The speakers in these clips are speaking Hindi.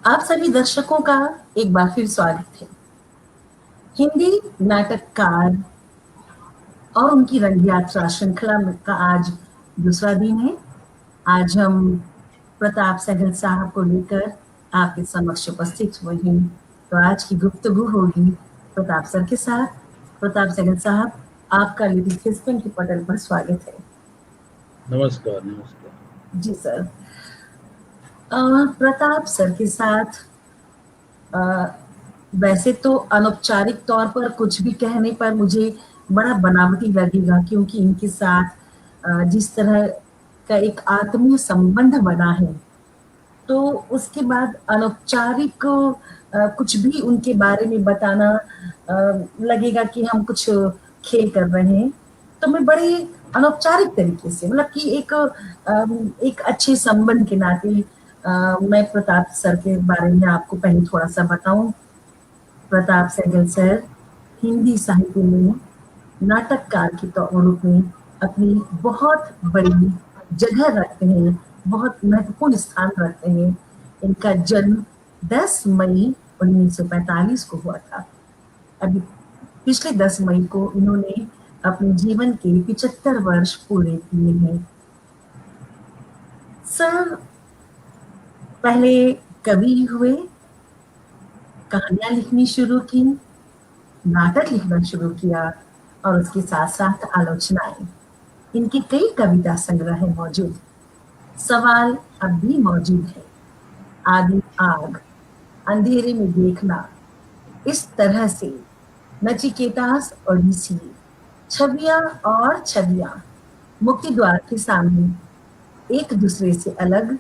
आप सभी दर्शकों का एक बार फिर स्वागत है। हिंदी नाटककार और उनकी रंग यात्रा श्रृंखला का आज दूसरा दिन है। आज हम प्रताप सहगल साहब को लेकर आपके समक्ष उपस्थित हुए हैं। तो आज की गुफ्तगू होगी प्रताप सर के साथ। प्रताप सहगल साहब, आपका लिटिल थिस्टन के पटल पर स्वागत है। नमस्कार नमस्कार। जी सर। प्रताप सर के साथ अ, वैसे तो अनौपचारिक तौर पर कुछ भी कहने पर मुझे बड़ा बनावटी लगेगा, क्योंकि इनके साथ जिस तरह का एक आत्मीय संबंध बना है, तो उसके बाद अनौपचारिक कुछ भी उनके बारे में बताना लगेगा कि हम कुछ खेल कर रहे हैं। तो मैं बड़े अनौपचारिक तरीके से, मतलब कि एक अच्छे संबंध के नाते मैं प्रताप सर के बारे में आपको पहले थोड़ा सा बताऊं। प्रताप सहगल सर हिंदी साहित्य में नाटककार के रूप में अपनी बहुत बड़ी जगह रखते हैं, बहुत महत्वपूर्ण स्थान रखते हैं। इनका जन्म 10 मई 1945 को हुआ था। अभी पिछले 10 मई को इन्होंने अपने जीवन के 75 वर्ष पूरे किए हैं। सर पहले कवि हुए, कहानियां लिखनी शुरू की, नाटक लिखना शुरू किया और उसके साथ साथ आलोचनाएं। इनके कई कविता संग्रह हैं मौजूद। सवाल अब भी मौजूद है, आदि आग, अंधेरे में देखना, इस तरह से नचिकेतास ओडिसी, छवियां और छवियां, मुक्ति द्वार के सामने, एक दूसरे से अलग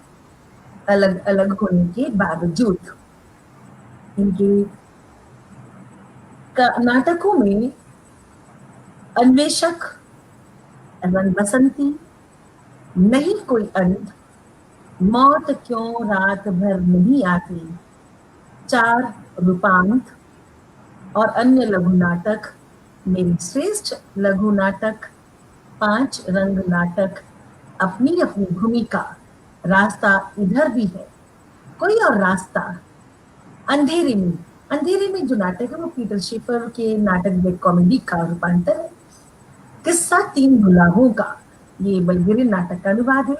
अलग अलग होने के बावजूद। इनके नाटकों में अन्वेषक, रंग बसंती, नहीं कोई अंत, मौत क्यों रात भर नहीं आती, चार रूपांत और अन्य लघु नाटक, मेरी श्रेष्ठ लघु नाटक, 5 रंग नाटक, अपनी अपनी भूमिका, रास्ता इधर भी है, कोई और रास्ता, अंधेरे में। अंधेरे में जो नाटक है वो पीटर शेफर के नाटक ब्लैक कॉमेडी का रूपांतर है। किस्सा 3 गुलाबों का, ये बलगेरियन नाटक का अनुवाद है।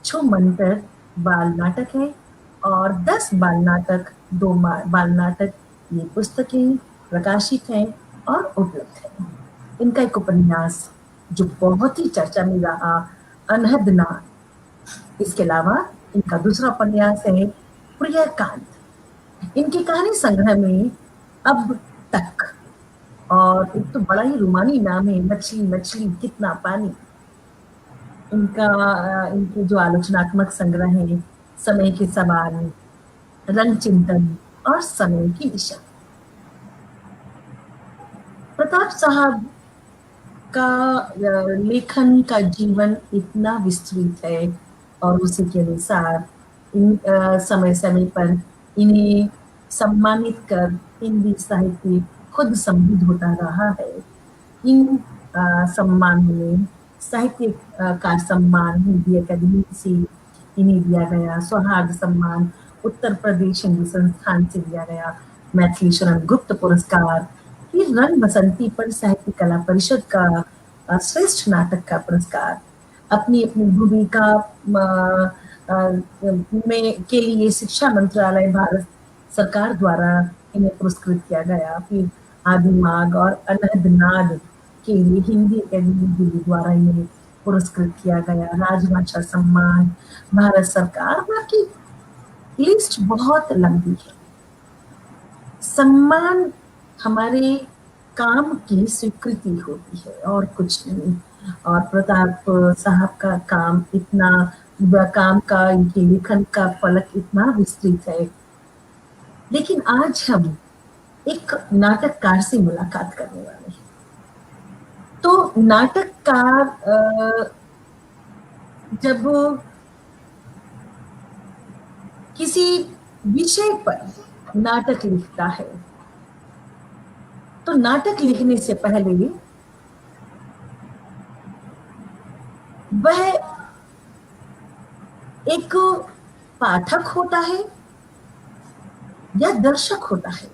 छो मंतर बाल नाटक है और 10 बाल नाटक, 2 बाल नाटक, ये पुस्तकें प्रकाशित हैं और उपलब्ध हैं। इनका एक उपन्यास जो बहुत ही चर्चा में रहा, अनहद नाद। इसके अलावा इनका दूसरा उपन्यास है प्रियकांत। इनकी कहानी संग्रह में अब तक, और एक तो बड़ा ही रोमानी नाम है, मछली मछली कितना पानी। इनके जो आलोचनात्मक संग्रह है, समय के सवाल, रंग चिंतन और समय की दिशा। प्रताप साहब का लेखन का जीवन इतना विस्तृत है और उसी के अनुसार इन समय समय पर इन्हें सम्मानित कर हिंदी साहित्य खुद समृद्ध होता रहा है। इन सम्मान में साहित्यकार सम्मान हिंदी अकादमी से इन्हें दिया गया, सौहार्द सम्मान उत्तर प्रदेश हिंदी संस्थान से दिया गया, मैथिली शरण गुप्त पुरस्कार, फिर रंग बसंती पर साहित्य कला परिषद का श्रेष्ठ नाटक का पुरस्कार, अपनी अपनी भूमिका में के लिए शिक्षा मंत्रालय भारत सरकार द्वारा इन्हें पुरस्कृत किया गया। फिर आदिमाग और अनहद नाद के लिए हिंदी अकादमी दिल्ली द्वारा इन्हें पुरस्कृत किया गया, राजभाषा सम्मान भारत सरकार। बाकी लिस्ट बहुत लंबी है। सम्मान हमारे काम की स्वीकृति होती है और कुछ नहीं। और प्रताप साहब का काम इतना, काम का, इनके लेखन का फलक इतना विस्तृत है। लेकिन आज हम एक नाटककार से मुलाकात करने वाले हैं। तो नाटककार जब किसी विषय पर नाटक लिखता है, तो नाटक लिखने से पहले वह एक पाठक होता है, या दर्शक होता है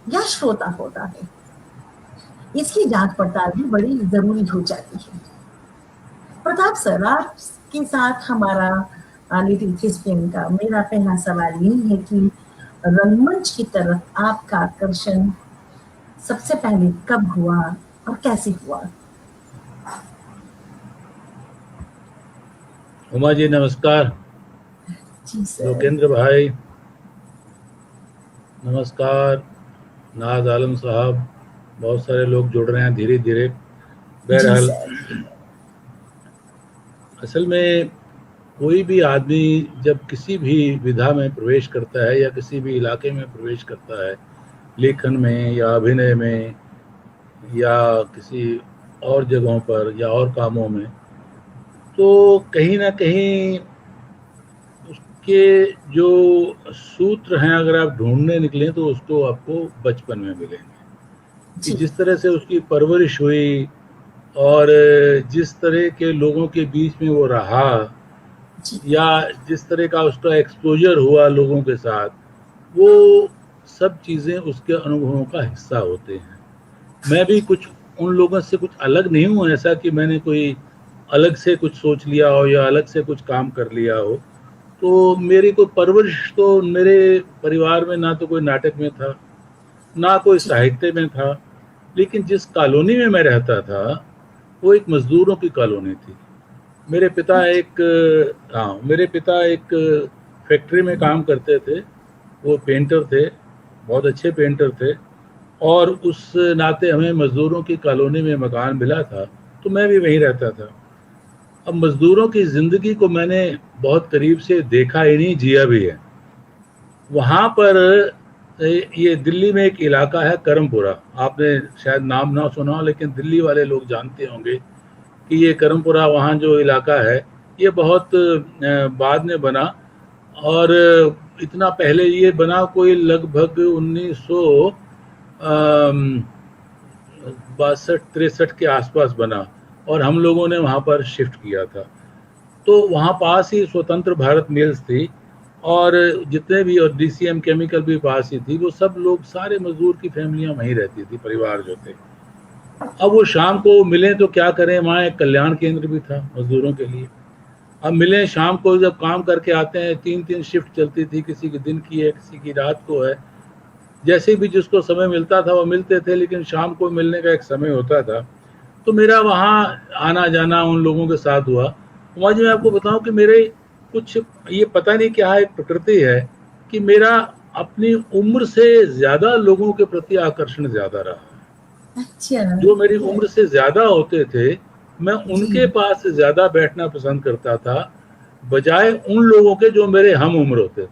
या श्रोता होता है, इसकी जांच पड़ताल भी बड़ी जरूरी हो जाती है। प्रताप सर, आपके साथ हमारा लिटिल क्रिस्पियन का मेरा पहला सवाल यही है कि रंगमंच की तरफ आपका आकर्षण सबसे पहले कब हुआ और कैसे हुआ? उमा जी नमस्कार। जी सर। लोकेंद्र भाई नमस्कार। नाज आलम साहब, बहुत सारे लोग जुड़ रहे हैं धीरे धीरे। जी बहरहाल, सर। असल में कोई भी आदमी जब किसी भी विधा में प्रवेश करता है या किसी भी इलाके में प्रवेश करता है, लेखन में या अभिनय में या किसी और जगहों पर या और कामों में, तो कहीं ना कहीं उसके जो सूत्र हैं अगर आप ढूंढने निकलें तो उसको आपको बचपन में मिलेंगे कि जी जिस तरह से उसकी परवरिश हुई और जिस तरह के लोगों के बीच में वो रहा जी या जिस तरह का उसका एक्सपोजर हुआ लोगों के साथ, वो सब चीज़ें उसके अनुभवों का हिस्सा होते हैं। मैं भी कुछ उन लोगों से कुछ अलग नहीं हूँ, ऐसा कि मैंने कोई अलग से कुछ सोच लिया हो या अलग से कुछ काम कर लिया हो। तो मेरी कोई परवरिश तो मेरे परिवार में ना तो कोई नाटक में था, ना कोई जी। साहित्य में था, लेकिन जिस कॉलोनी में मैं रहता था वो एक मजदूरों की कॉलोनी थी। मेरे पिता एक मेरे पिता एक फैक्ट्री में काम करते थे। वो पेंटर थे, बहुत अच्छे पेंटर थे, और उस नाते हमें मजदूरों की कॉलोनी में मकान मिला था, तो मैं भी वहीं रहता था। अब मजदूरों की ज़िंदगी को मैंने बहुत करीब से देखा ही नहीं, जिया भी है। वहाँ पर ये दिल्ली में एक इलाका है करमपुरा, आपने शायद नाम ना सुना हो, लेकिन दिल्ली वाले लोग जानते होंगे कि ये करमपुरा वहाँ जो इलाका है ये बहुत बाद में बना। और इतना पहले ये बना कोई लगभग 1962-63 के आसपास बना, और हम लोगों ने वहाँ पर शिफ्ट किया था। तो वहाँ पास ही स्वतंत्र भारत मिल्स थी, और जितने भी, और डीसीएम केमिकल भी पास ही थी। वो सब लोग, सारे मजदूर की फैमिलियां वहीं रहती थी, परिवार जो थे। अब वो शाम को मिले तो क्या करें, वहाँ एक कल्याण केंद्र भी था मजदूरों के लिए। अब मिले शाम को, जब काम करके आते हैं, 3-3 शिफ्ट चलती थी, किसी की दिन की है, किसी की रात को है। जैसे भी जिसको समय मिलता था वो मिलते थे, लेकिन शाम को मिलने का एक समय होता था। तो मेरा वहाँ आना जाना उन लोगों के साथ हुआ। वहाँ जो मैं आपको बताऊं कि मेरे कुछ, ये पता नहीं क्या है, एक प्रकृति है कि मेरा अपनी उम्र से ज़्यादा लोगों के प्रति आकर्षण ज़्यादा रहा। अच्छा। जो मेरी उम्र से ज़्यादा होते थे, मैं उनके जी। पास ज़्यादा बैठना पसंद करता था, बजाय उन लोगों के जो मेरे हम उम्र होते थे।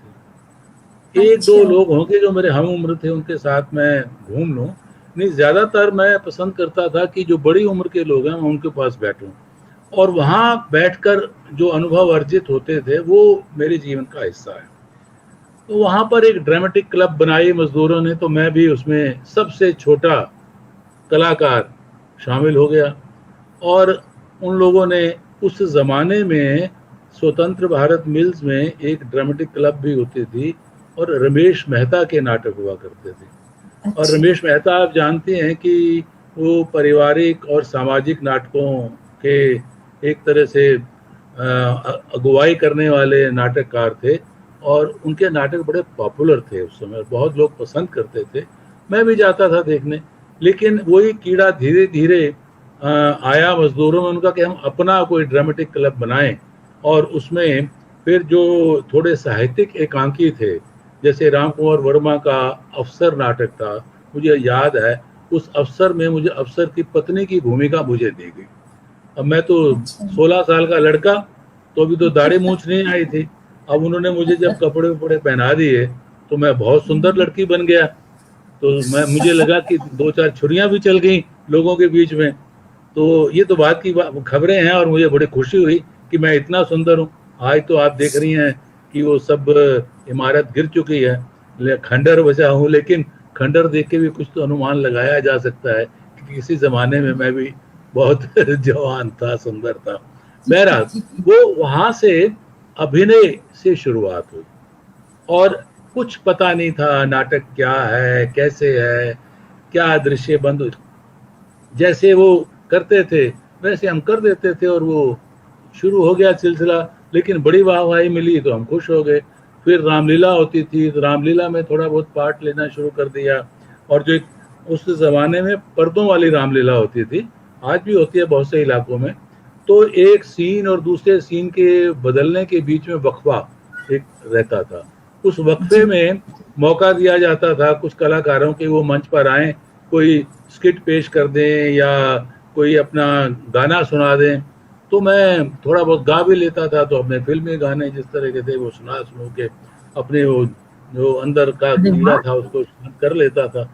एक दो अच्छा। लोग होंगे जो मेरे हम उम्र थे, उनके साथ मैं घूम लूँ, नहीं ज़्यादातर मैं पसंद करता था कि जो बड़ी उम्र के लोग हैं मैं उनके पास बैठूं, और वहाँ बैठकर जो अनुभव अर्जित होते थे वो मेरे जीवन का हिस्सा है। तो वहाँ पर एक ड्रामेटिक क्लब बनाई मजदूरों ने, तो मैं भी उसमें सबसे छोटा कलाकार शामिल हो गया। और उन लोगों ने उस ज़माने में स्वतंत्र भारत मिल्स में एक ड्रामेटिक क्लब भी होती थी, और रमेश मेहता के नाटक हुआ करते थे। और अच्छा। रमेश मेहता आप जानते हैं कि वो पारिवारिक और सामाजिक नाटकों के एक तरह से अगुवाई करने वाले नाटककार थे, और उनके नाटक बड़े पॉपुलर थे उस समय, बहुत लोग पसंद करते थे। मैं भी जाता था देखने। लेकिन वही कीड़ा धीरे धीरे आया मजदूरों में उनका कि हम अपना कोई ड्रामेटिक क्लब बनाएं, और उसमें फिर जो थोड़े साहित्यिक एकांकी थे, जैसे राम कुंवर वर्मा का अफसर नाटक था, मुझे याद है उस अफसर में मुझे अफसर की पत्नी की भूमिका मुझे दी गई। अब मैं तो अच्छा। 16 साल का लड़का, तो अभी तो दाढ़ी मूछ नहीं आई थी। अब उन्होंने मुझे जब कपड़े वपड़े पहना दिए तो मैं बहुत सुंदर लड़की बन गया। तो मुझे लगा कि 2-4 छुरियां भी चल गई लोगों के बीच में। तो ये तो बात की खबरें हैं, और मुझे बड़ी खुशी हुई कि मैं इतना सुंदर हूँ। आज तो आप देख रही हैं कि वो सब इमारत गिर चुकी है, खंडर बचा हूँ, लेकिन खंडर देख के भी कुछ तो अनुमान लगाया जा सकता है कि किसी ज़माने में मैं भी बहुत जवान था, सुंदर था। बहरहाल, वो वहाँ से अभिनय से शुरुआत हुई, और कुछ पता नहीं था नाटक क्या है, कैसे है, क्या दृश्य बंद, जैसे वो करते थे वैसे हम कर देते थे और वो शुरू हो गया सिलसिला। लेकिन बड़ी वाहवाही मिली तो हम खुश हो गए। फिर रामलीला होती थी तो रामलीला में थोड़ा बहुत पार्ट लेना शुरू कर दिया। और जो उस ज़माने में पर्दों वाली रामलीला होती थी, आज भी होती है बहुत से इलाकों में, तो एक सीन और दूसरे सीन के बदलने के बीच में वक्फा एक रहता था। उस वक्फे जी में मौका दिया जाता था कुछ कलाकारों के वो मंच पर आएँ, कोई स्किट पेश कर दें या कोई अपना गाना सुना दें। तो मैं थोड़ा बहुत गा भी लेता था, तो अपने फ़िल्मी गाने जिस तरह के थे वो सुना-सुना के अपने वो जो अंदर का अरे कीड़ा वाह! था उसको शांत कर लेता था।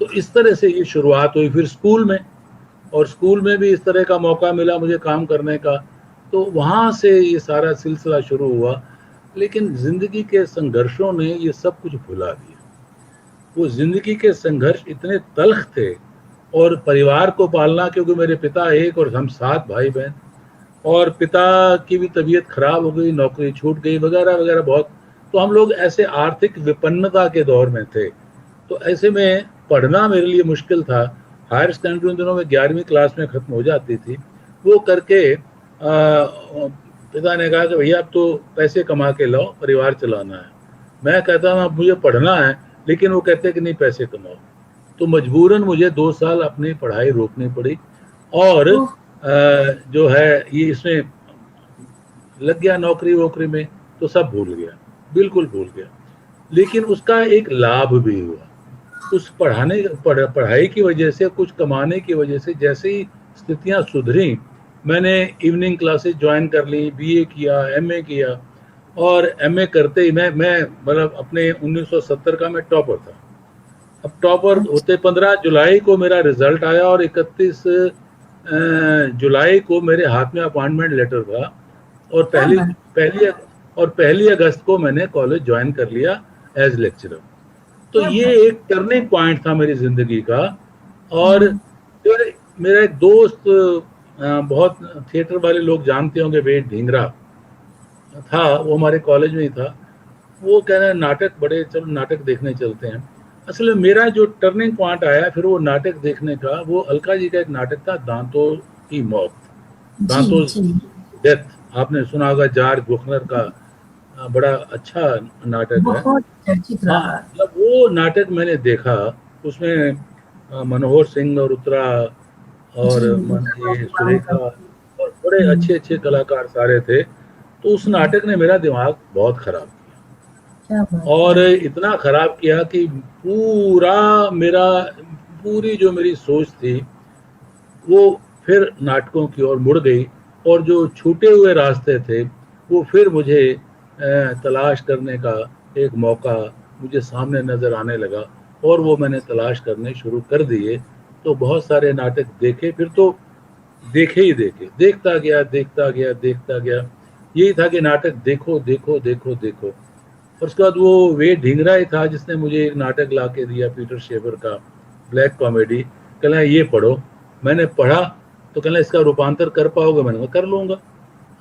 तो इस तरह से ये शुरुआत हुई। फिर स्कूल में, और स्कूल में भी इस तरह का मौका मिला मुझे काम करने का, तो वहाँ से ये सारा सिलसिला शुरू हुआ। लेकिन ज़िंदगी के संघर्षों ने ये सब कुछ भुला दिया। वो ज़िंदगी के संघर्ष इतने तल्ख़ थे, और परिवार को पालना, क्योंकि मेरे पिता एक और हम 7 भाई-बहन, और पिता की भी तबीयत ख़राब हो गई, नौकरी छूट गई वगैरह-वगैरह बहुत। तो हम लोग ऐसे आर्थिक विपन्नता के दौर में थे। तो ऐसे में पढ़ना मेरे लिए मुश्किल था। हायर सेकेंडरी उन दिनों में 11वीं क्लास में ख़त्म हो जाती थी। वो करके पिता ने कहा कि भैया अब तो पैसे कमा के लाओ, परिवार चलाना है। मैं कहता हूँ अब मुझे पढ़ना है, लेकिन वो कहते हैं कि नहीं पैसे कमाओ। तो मजबूरन मुझे 2 साल अपनी पढ़ाई रोकनी पड़ी, और ओह! जो है ये इसमें लग गया नौकरी-वोकरी में, तो सब भूल गया, बिल्कुल भूल गया। लेकिन उसका एक लाभ भी हुआ। उस पढ़ाई की वजह से, कुछ कमाने की वजह से जैसे ही स्थितियाँ सुधरीं, मैंने इवनिंग क्लासेस जॉइन कर ली, बीए किया, एमए किया, और एमए करते ही मैं मतलब अपने 1970 का मैं टॉपर था। अब टॉपर अच्छा, होते 15 जुलाई को मेरा रिजल्ट आया, और 31 जुलाई को मेरे हाथ में अपॉइंटमेंट लेटर था, और क्या बात! पहली पहली अगस्त को मैंने कॉलेज ज्वाइन कर लिया एज लेक्चरर। तो क्या ये बात! एक टर्निंग पॉइंट था मेरी ज़िंदगी का। और हुँ, फिर मेरा एक दोस्त, बहुत थिएटर वाले लोग जानते होंगे, वेद ढींगरा था, वो हमारे कॉलेज में ही था। वो कह रहा है नाटक बड़े, चलो नाटक देखने चलते हैं। असल में मेरा जो टर्निंग पॉइंट आया फिर वो नाटक देखने का, वो अलका जी का एक नाटक था, दांतों की मौत, जी, दांतों जी, डेथ। आपने सुना होगा, जॉर्ज बुखनर का बड़ा अच्छा नाटक है। बहुत चर्चित हाँ, रहा। जब वो नाटक मैंने देखा, उसमें मनोहर सिंह और उत्तरा और जी, ये भगवान का सुरेखा और बड़े हुँ, अच्छे-अच्छे कलाकार सारे थे। तो उस हुँ, नाटक ने मेरा दिमाग बहुत खराब किया, क्या बात और है! इतना खराब किया कि पूरा मेरा पूरी जो मेरी सोच थी, वो फिर नाटकों की ओर मुड़ गई, और जो छूटे हुए रास्ते थे, वो फिर मुझे तलाश करने का एक मौका मुझे सामने नज़र आने लगा, और वो मैंने तलाश करने शुरू कर दिए। तो बहुत सारे नाटक देखे, फिर तो देखे ही देखे, देखता गया, देखता गया, देखता गया। यही था कि नाटक देखो, देखो, देखो, देखो। और उसके बाद वो वे ढींगरा ही था जिसने मुझे एक नाटक ला के दिया, पीटर शेफर का ब्लैक कॉमेडी। कहना ये पढ़ो। मैंने पढ़ा, तो कहना इसका रूपांतर कर पाओगे? मैंने कहा कर लूँगा।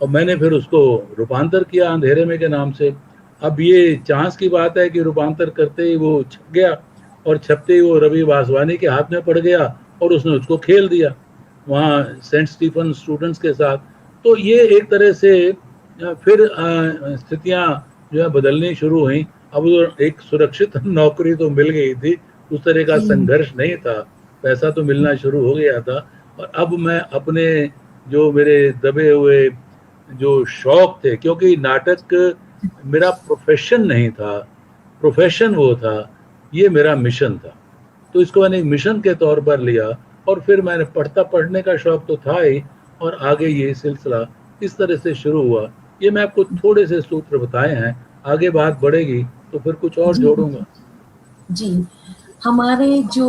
और मैंने फिर उसको रूपांतर किया अंधेरे में के नाम से। अब ये चांस की बात है कि रूपांतर करते ही वो छप गया, और छपते ही वो रवि वासवानी के हाथ में पड़ गया, और उसने उसको खेल दिया वहाँ सेंट स्टीफन स्टूडेंट्स के साथ। तो ये एक तरह से फिर स्थितियाँ जो है बदलनी शुरू हुई। अब वो एक सुरक्षित नौकरी तो मिल गई थी, उस तरह का जी, संघर्ष नहीं था, पैसा तो मिलना शुरू हो गया था। और अब मैं अपने जो मेरे दबे हुए जो शौक थे, क्योंकि नाटक मेरा प्रोफेशन नहीं था, प्रोफेशन वो था, ये मेरा मिशन था। तो इसको मैंने एक मिशन के तौर पर लिया, और फिर मैंने पढ़ने का शौक तो था ही, और आगे ये सिलसिला इस तरह से शुरू हुआ। ये मैं आपको थोड़े से सूत्र बताए हैं, आगे बात बढ़ेगी तो फिर कुछ और जी, जोड़ूंगा। जी। हमारे जो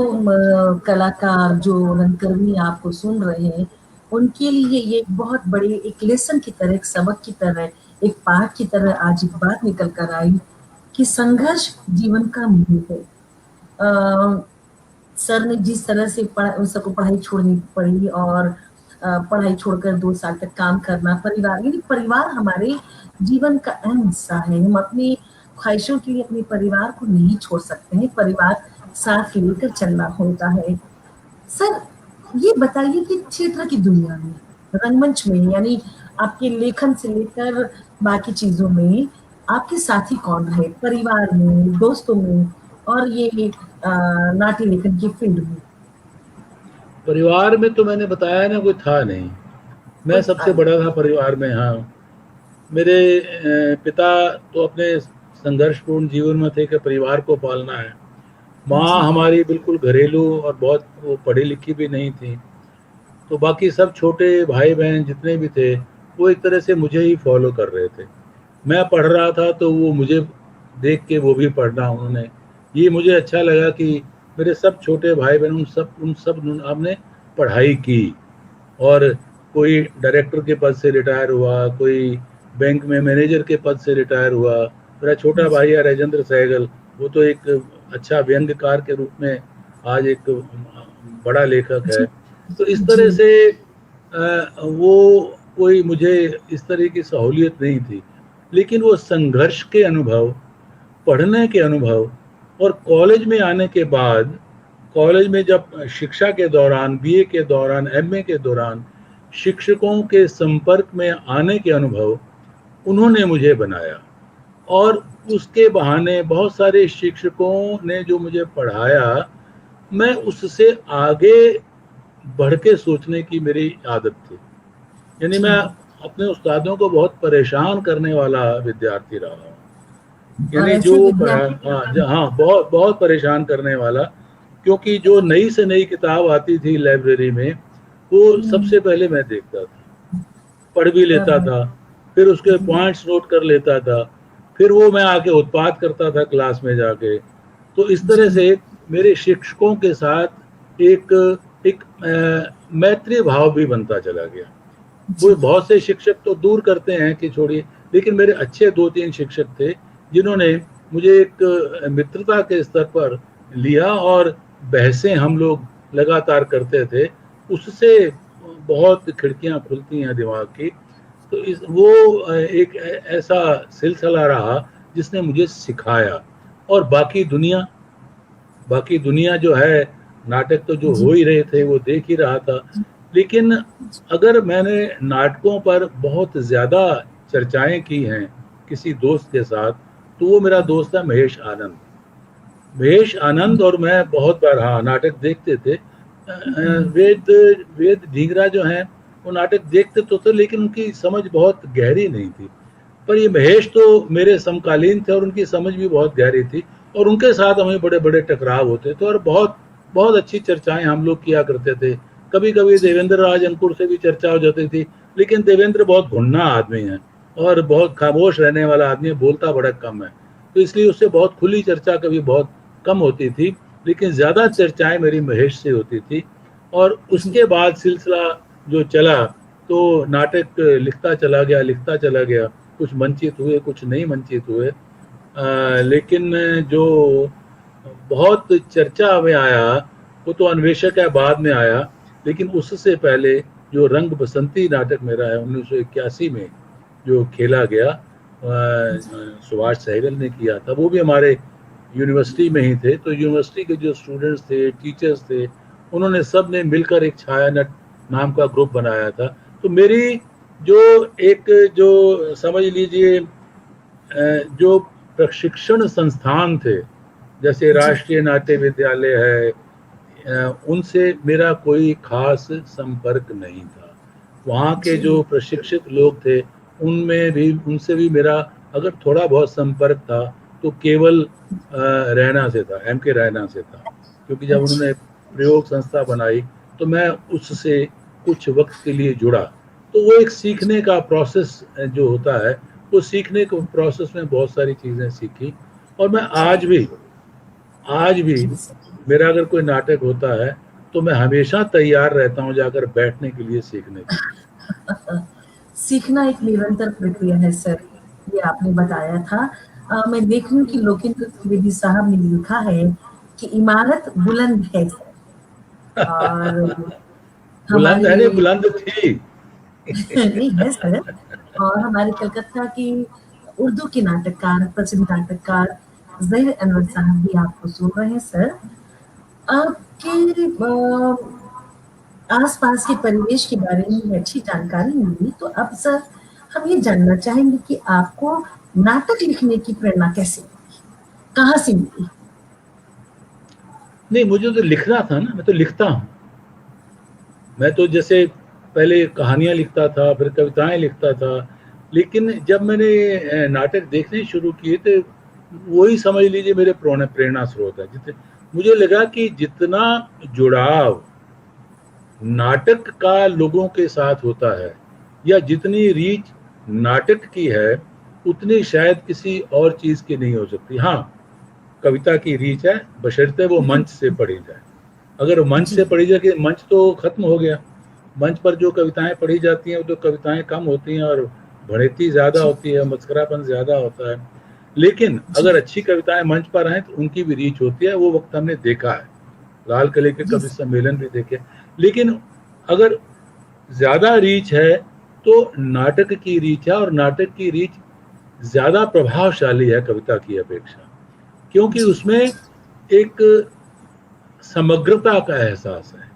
कलाकार जो रंगकर्मी आपको सुन रहे हैं, उनके लिए ये बहुत बड़ी एक लेसन की तरह, एक सबक की तरह, एक पाठ की तरह आज एक बात निकल कर आई कि संघर्ष जीवन का मूल है। सर ने जिस तरह से सबको पढ़ाई छोड़नी पड़ी और पढ़ाई छोड़कर 2 साल तक काम करना, परिवार यानी परिवार हमारे जीवन का अहम हिस्सा है। हम अपने ख्वाहिशों के लिए अपने परिवार को नहीं छोड़ सकते हैं, परिवार साथ लेकर चलना होता है। सर, ये बताइए कि थिएटर की दुनिया में, रंगमंच में, यानी आपके लेखन से लेकर बाकी चीज़ों में आपके साथी कौन रहे? परिवार में, दोस्तों में और ये नाट्य लेखन की फील्ड में? परिवार में तो मैंने बताया ना, कोई था नहीं। मैं कोई सबसे बड़ा था परिवार में। हाँ, मेरे पिता तो अपने संघर्षपूर्ण जीवन में थे कि परिवार को पालना है। माँ जी, हमारी बिल्कुल घरेलू और बहुत वो पढ़ी लिखी भी नहीं थी। तो बाकी सब छोटे भाई बहन जितने भी थे, वो एक तरह से मुझे ही फॉलो कर रहे थे। मैं पढ़ रहा था तो वो मुझे देख के वो भी पढ़ना उन्होंने। ये मुझे अच्छा लगा कि मेरे सब छोटे भाई बहन उन सब हमने पढ़ाई की। और कोई डायरेक्टर के पद से रिटायर हुआ, कोई बैंक में मैनेजर के पद से रिटायर हुआ। मेरा छोटा जी, भाई है राजेंद्र सहगल, वो तो एक अच्छा व्यंग्यकार के रूप में आज एक बड़ा लेखक है। जी, तो इस जी, तरह से वो कोई मुझे इस तरह की सहूलियत नहीं थी। लेकिन वो संघर्ष के अनुभव, पढ़ने के अनुभव और कॉलेज में आने के बाद, कॉलेज में जब शिक्षा के दौरान, बीए के दौरान, एमए के दौरान शिक्षकों के संपर्क में आने के अनुभव, उन्होंने मुझे बनाया। और उसके बहाने बहुत सारे शिक्षकों ने जो मुझे पढ़ाया, मैं उससे आगे बढ़ के सोचने की मेरी आदत थी। यानी जी, मैं अपने उस्तादों को बहुत परेशान करने वाला विद्यार्थी रहा हूँ। और यानी जो ऐसे पढ़ा, विद्यार्थी हाँ हाँ, बहुत बहुत परेशान करने वाला। क्योंकि जो नई से नई किताब आती थी लाइब्रेरी में, वो हुँ, सबसे पहले मैं देखता था, पढ़ भी लेता बराबर, था, फिर उसके जी, पॉइंट्स नोट कर लेता था, फिर वो मैं आके उत्पाद करता था क्लास में जाके। तो इस तरह जी, से मेरे शिक्षकों के साथ एक एक मैत्री भाव भी बनता चला गया। वो जी, बहुत से शिक्षक तो दूर करते हैं कि छोड़िए, लेकिन मेरे अच्छे 2-3 शिक्षक थे जिन्होंने मुझे एक मित्रता के स्तर पर लिया, और बहसें हम लोग लगातार करते थे। उससे बहुत खिड़कियां खुलती हैं दिमाग की। तो इस वो एक ऐसा सिलसिला रहा जिसने मुझे सिखाया। और बाकी दुनिया जो है, नाटक तो जो हो जी, ही रहे थे वो देख ही रहा था। लेकिन अगर मैंने नाटकों पर बहुत ज़्यादा चर्चाएं की हैं किसी दोस्त के साथ, तो वो मेरा दोस्त है महेश आनंद। महेश आनंद और मैं बहुत बार, हाँ, नाटक देखते थे। हुँ, वेद वेद ढींगरा जो हैं, वो नाटक देखते तो थे लेकिन उनकी समझ बहुत गहरी नहीं थी। पर ये महेश तो मेरे समकालीन थे और उनकी समझ भी बहुत गहरी थी। और उनके साथ हमें बड़े बड़े टकराव होते थे और बहुत बहुत अच्छी चर्चाएं हम लोग किया करते थे। कभी कभी जी, देवेंद्र राज अंकुर से भी चर्चा हो जाती थी। लेकिन देवेंद्र बहुत घुन्ना आदमी है और बहुत खामोश रहने वाला आदमी है, बोलता बड़ा कम है। तो इसलिए उससे बहुत खुली चर्चा कभी बहुत कम होती थी। लेकिन ज़्यादा चर्चाएं मेरी महेश से होती थी। और जी, उसके बाद सिलसिला जो चला, तो नाटक लिखता चला गया। कुछ मंचित हुए, कुछ नहीं मंचित हुए। लेकिन जो बहुत चर्चा में आया, वो तो अन्वेषक है बाद में आया। लेकिन उससे पहले जो रंग बसंती नाटक मेरा है 1981 में जो खेला गया, जी, सुभाष सहगल ने किया था, वो भी हमारे यूनिवर्सिटी में ही थे। तो यूनिवर्सिटी के जो स्टूडेंट्स थे, टीचर्स थे, उन्होंने सब ने मिलकर एक छाया नट नाम का ग्रुप बनाया था। तो मेरी जो एक जो समझ लीजिए जो प्रशिक्षण संस्थान थे, जैसे जी, राष्ट्रीय नाट्य विद्यालय है, उनसे मेरा कोई खास संपर्क नहीं था। वहाँ के जो जी, प्रशिक्षित लोग थे, उनमें भी उनसे भी मेरा अगर थोड़ा बहुत संपर्क था, तो केवल रैना से था, एम के रैना से था। क्योंकि जब अच्छा, उन्होंने प्रयोग संस्था बनाई, तो मैं उससे कुछ वक्त के लिए जुड़ा। तो वो एक सीखने का प्रोसेस जो होता है, वो सीखने के प्रोसेस में बहुत सारी चीज़ें सीखी। और मैं जी, आज भी जी, मेरा अगर कोई नाटक होता है, तो मैं हमेशा तैयार रहता हूँ जाकर बैठने के लिए, सीखने के लिए। सीखना एक निरंतर प्रक्रिया है सर, ये आपने बताया था। मैं देख रही हूँ कि लोकेंद्र त्रिवेदी साहब ने लिखा है कि इमारत बुलंद है सर, और बुलंद है, हमारी नहीं बुलंद थी। नहीं है सर, और हमारे कलकत्ता की उर्दू के नाटककार, प्रसिद्ध नाटककार ज़हीर अनवर साहब भी आपको सुन रहे हैं सर। आपके आस-पास के परिवेश के बारे में अच्छी जानकारी मिली, तो अब सर हम ये जानना चाहेंगे कि आपको नाटक लिखने की प्रेरणा कैसे मिली? कहाँ से मिली? नहीं, मुझे तो लिखना था ना, मैं तो लिखता हूँ। मैं तो जैसे पहले कहानियाँ लिखता था, फिर कविताएँ लिखता था, लेकिन जब मैंने नाटक देखने शुरू किए तो वही समझ लीजिए मेरे प्रेरणा स्रोत है। मुझे लगा कि जितना जुड़ाव नाटक का लोगों के साथ होता है या जितनी रीच नाटक की है, उतनी शायद किसी और चीज़ की नहीं हो सकती। हाँ, कविता की रीच है, बशर्ते वो मंच से पढ़ी जाए। अगर मंच जी, से पढ़ी जाए, कि मंच तो खत्म हो गया, मंच पर जो कविताएं पढ़ी जाती हैं वो तो कविताएं कम होती हैं और भड़ेती ज़्यादा जी, होती है, मस्करापन ज़्यादा होता है। लेकिन जी, अगर अच्छी कविताएं मंच पर आएँ तो उनकी भी रीच होती है, वो वक्त हमने देखा है। लाल किले के जी, कवि सम्मेलन भी देखे। लेकिन अगर ज़्यादा रीच है तो नाटक की रीच है, और नाटक की रीच ज़्यादा प्रभावशाली है कविता की अपेक्षा, क्योंकि जी, उसमें एक समग्रता का एहसास है।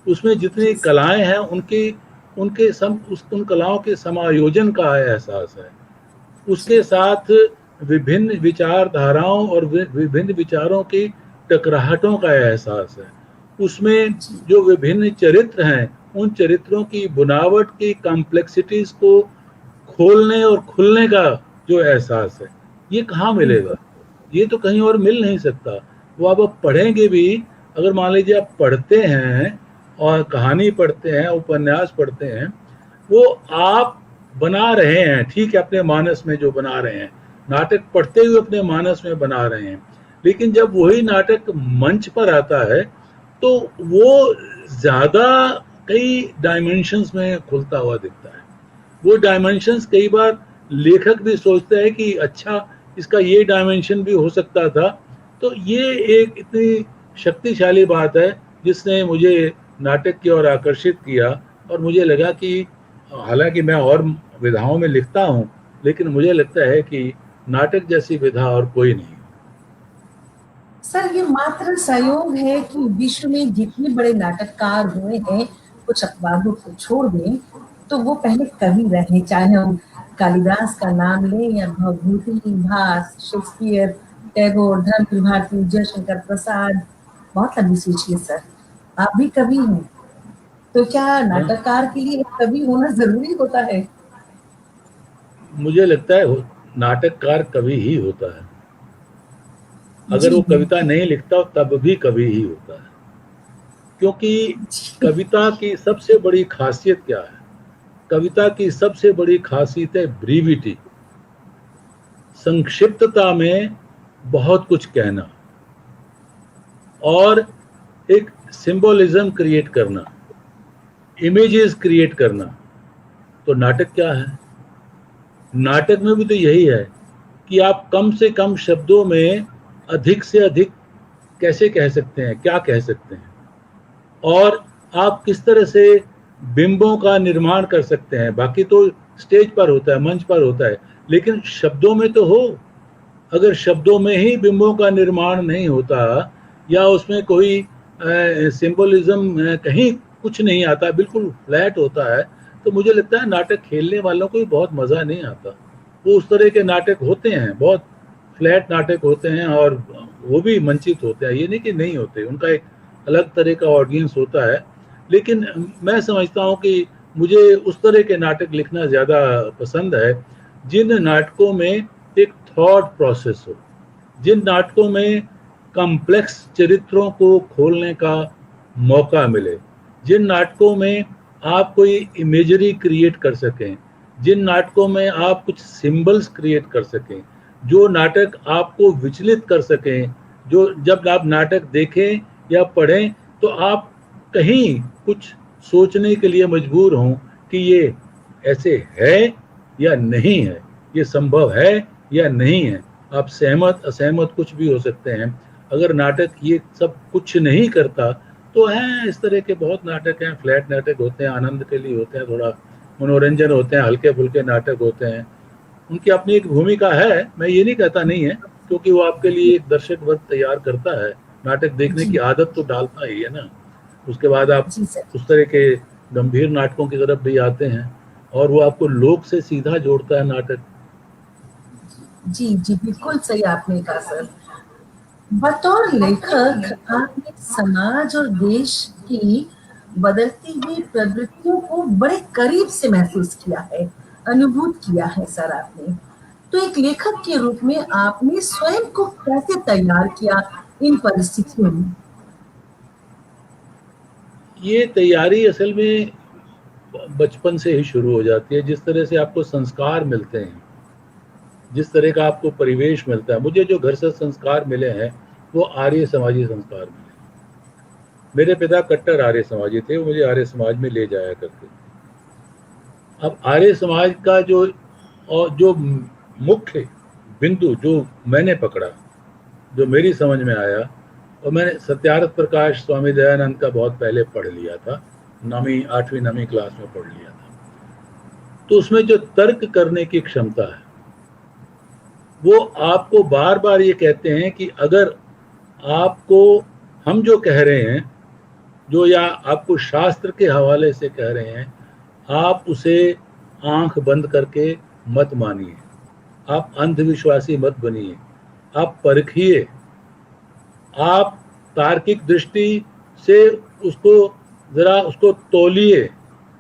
उसमें जितनी जी, कलाएं हैं उनकी उनके सम उस उन कलाओं के समायोजन का एहसास है। उसके जी, साथ विभिन्न विचारधाराओं और विभिन्न विचारों की टकराहटों का एहसास है। उसमें जी, जो विभिन्न चरित्र हैं, उन चरित्रों की बुनावट की कॉम्प्लेक्सिटीज़ को खोलने और खुलने का जो एहसास है, ये कहाँ मिलेगा? बिल्कुल, ये तो कहीं और मिल नहीं सकता। वो आप पढ़ेंगे भी, अगर मान लीजिए आप पढ़ते हैं और कहानी पढ़ते हैं, उपन्यास पढ़ते हैं, वो आप बना रहे हैं, ठीक है, अपने मानस में जो बना रहे हैं, नाटक पढ़ते हुए अपने मानस में बना रहे हैं। लेकिन जब वही नाटक मंच पर आता है, तो वो ज़्यादा कई डायमेंशंस में खुलता हुआ दिखता है। वो डायमेंशंस कई बार लेखक भी सोचता है कि अच्छा, इसका ये डायमेंशन भी हो सकता था। तो ये एक इतनी शक्तिशाली बात है जिसने मुझे नाटक की ओर आकर्षित किया, और मुझे लगा कि हालांकि मैं और विधाओं में लिखता हूँ, लेकिन मुझे लगता है कि नाटक जैसी विधा और कोई नहीं। सर ये मात्र संयोग है कि विश्व में जितने बड़े नाटककार हुए हैं, कुछ अपवादों को छोड़ दें, तो वो पहले कवि रहे, चाहे हम कालिदास का नाम लें या भवभूति, भास, शेक्सपियर, टैगोर, धर्मवीर भारती, जयशंकर प्रसाद, बहुत लंबी सूची है सर। आप भी कवि हैं, तो क्या हाँ, नाटककार के लिए कवि होना जरूरी होता है? मुझे लगता है नाटककार कवि ही होता है। अगर जी वो कविता बिल्कुल, नहीं लिखता तब भी कवि ही होता है, क्योंकि जी, कविता की सबसे बड़ी खासियत क्या है? कविता की सबसे बड़ी खासियत है ब्रीविटी, संक्षिप्तता में बहुत कुछ कहना, और एक सिंबोलिज्म क्रिएट करना, इमेजेस क्रिएट करना। तो नाटक क्या है? नाटक में भी तो यही है कि आप कम से कम शब्दों में अधिक से अधिक कैसे कह सकते हैं, क्या कह सकते हैं, और आप किस तरह से बिंबों का निर्माण कर सकते हैं। बाकी तो स्टेज पर होता है, मंच पर होता है, लेकिन शब्दों में तो हो। अगर शब्दों में ही बिंबों का निर्माण नहीं होता, या उसमें कोई सिंबोलिज्म कहीं कुछ नहीं आता, बिल्कुल फ्लैट होता है, तो मुझे लगता है नाटक खेलने वालों को भी बहुत मज़ा नहीं आता। वो उस तरह के नाटक होते हैं, बहुत फ्लैट नाटक होते हैं, और वो भी मंचित होते हैं, ये नहीं कि नहीं होते, उनका एक अलग तरह का ऑडियंस होता है। लेकिन मैं समझता हूँ कि मुझे उस तरह के नाटक लिखना ज़्यादा पसंद है जिन नाटकों में एक थॉट प्रोसेस हो, जिन नाटकों में कॉम्प्लेक्स चरित्रों को खोलने का मौका मिले, जिन नाटकों में आप कोई इमेजरी क्रिएट कर सकें, जिन नाटकों में आप कुछ सिंबल्स क्रिएट कर सकें, जो नाटक आपको विचलित कर सकें, जो जब आप नाटक देखें या पढ़ें तो आप कहीं कुछ सोचने के लिए मजबूर हों कि ये ऐसे है या नहीं है, ये संभव है या नहीं है। आप सहमत असहमत कुछ भी हो सकते हैं। अगर नाटक ये सब कुछ नहीं करता तो हैं इस तरह के बहुत नाटक हैं, फ्लैट नाटक होते हैं, आनंद के लिए होते हैं, थोड़ा मनोरंजन होते हैं, हल्के फुल्के नाटक होते हैं, उनकी अपनी एक भूमिका है, मैं ये नहीं कहता नहीं है, क्योंकि वो आपके लिए एक दर्शक वर्ग तैयार करता है, नाटक देखने की जी आदत तो डालता ही है ना। उसके बाद आप जी सर। उस तरह के गंभीर नाटकों की तरफ भी आते हैं, और वो आपको लोक से सीधा जोड़ता है नाटक। जी जी बिल्कुल सही आपने कहा सर। बतौर लेखक आपने समाज और देश की बदलती हुई प्रवृत्तियों को बड़े करीब से महसूस किया है, अनुभूत किया है सर आपने। तो एक लेखक के रूप में आपने स्वयं को कैसे तैयार किया इन परिस्थितियों में? ये तैयारी असल में बचपन से ही शुरू हो जाती है। जिस तरह से आपको संस्कार मिलते हैं, जिस तरह का आपको परिवेश मिलता है, मुझे जो घर से संस्कार मिले हैं वो आर्य समाजी संस्कार मिले। मेरे पिता कट्टर आर्य समाजी थे, वो मुझे आर्य समाज में ले जाया करते थे। अब आर्य समाज का जो मुख्य बिंदु जो मैंने पकड़ा, जो मेरी समझ में आया, और मैंने सत्यार्थ प्रकाश स्वामी दयानंद का बहुत पहले पढ़ लिया था, 8वीं 9वीं क्लास में पढ़ लिया था। तो उसमें जो तर्क करने की क्षमता है, वो आपको बार बार ये कहते हैं कि अगर आपको हम जो कह रहे हैं, जो या आपको शास्त्र के हवाले से कह रहे हैं, आप उसे आंख बंद करके मत मानिए, आप अंधविश्वासी मत बनिए, आप परखिए, आप तार्किक दृष्टि से उसको तौलिए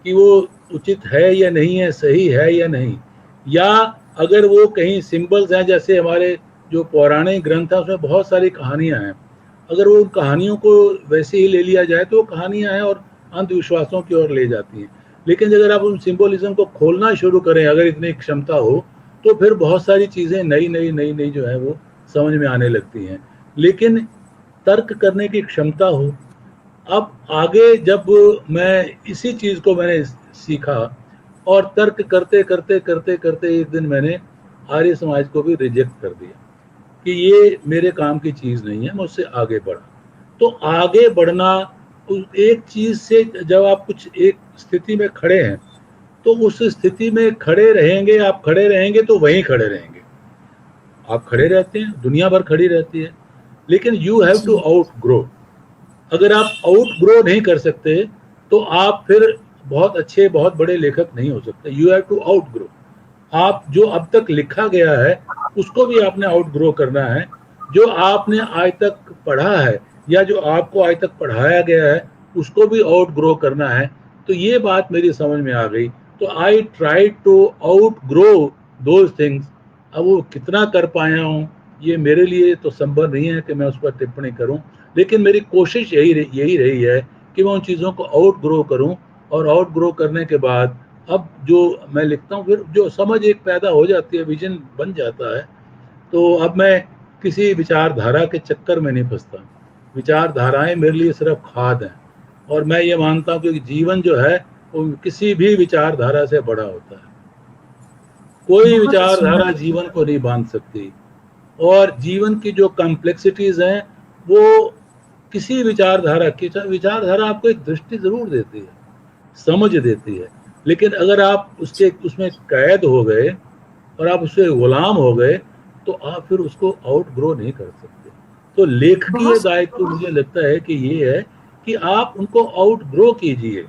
कि वो उचित है या नहीं है, सही है या नहीं। या अगर वो कहीं सिंबल्स हैं, जैसे हमारे जो पौराणिक ग्रंथ है उसमें बहुत सारी कहानियां हैं, अगर वो उन कहानियों को वैसे ही ले लिया जाए तो वो कहानियां हैं और अंधविश्वासों की ओर ले जाती हैं। लेकिन अगर आप उन सिंबोलिज्म को खोलना शुरू करें, अगर इतनी क्षमता हो, तो फिर बहुत सारी चीज़ें नई नई नई नई जो है वो समझ में आने लगती हैं। लेकिन तर्क करने की क्षमता हो। अब आगे जब मैं इसी चीज़ को मैंने सीखा, और तर्क करते करते करते करते एक दिन मैंने आर्य समाज को भी रिजेक्ट कर दिया कि ये मेरे काम की चीज़ नहीं है, मैं उससे आगे बढ़ा। तो आगे बढ़ना, एक चीज़ से जब आप कुछ एक स्थिति में खड़े हैं, तो उस स्थिति में खड़े रहेंगे, आप खड़े रहेंगे तो वहीं खड़े रहेंगे। आप खड़े रहते हैं, दुनिया भर खड़ी रहती है, लेकिन यू हैव टू जी आउट ग्रो। अगर आप आउट ग्रो नहीं कर सकते तो आप फिर बहुत अच्छे, बहुत बड़े लेखक नहीं हो सकते। You have to outgrow. आप जो अब तक लिखा गया है उसको भी आपने आउट ग्रो करना है। जो आपने आज तक पढ़ा है या जो आपको आज तक पढ़ाया गया है उसको भी आउट ग्रो करना है। तो ये बात मेरी समझ में आ गई। तो I try to outgrow those things. अब वो कितना कर पाया हूँ ये मेरे लिए तो संभव नहीं है कि मैं उस पर टिप्पणी करूँ, लेकिन मेरी कोशिश यही रही है कि मैं उन चीज़ों को आउट ग्रो करूँ। और आउट ग्रो करने के बाद अब जो मैं लिखता हूँ, फिर जो समझ एक पैदा हो जाती है, विजन बन जाता है। तो अब मैं किसी विचारधारा के चक्कर में नहीं फंसता। विचारधाराएं मेरे लिए सिर्फ खाद हैं, और मैं ये मानता हूँ कि जीवन जो है वो किसी भी विचारधारा से बड़ा होता है। कोई बहुत विचारधारा सुंदर। जीवन को नहीं बांध सकती, और जीवन की जो कॉम्प्लेक्सिटीज हैं वो किसी विचारधारा आपको एक दृष्टि जरूर देती है, समझ देती है। लेकिन अगर आप उसमें कैद हो गए और आप उसके गुलाम हो गए, तो आप फिर उसको आउट ग्रो नहीं कर सकते। तो लेखकीय बहुत दायित्व मुझे लगता है कि ये है कि आप उनको आउट ग्रो कीजिए,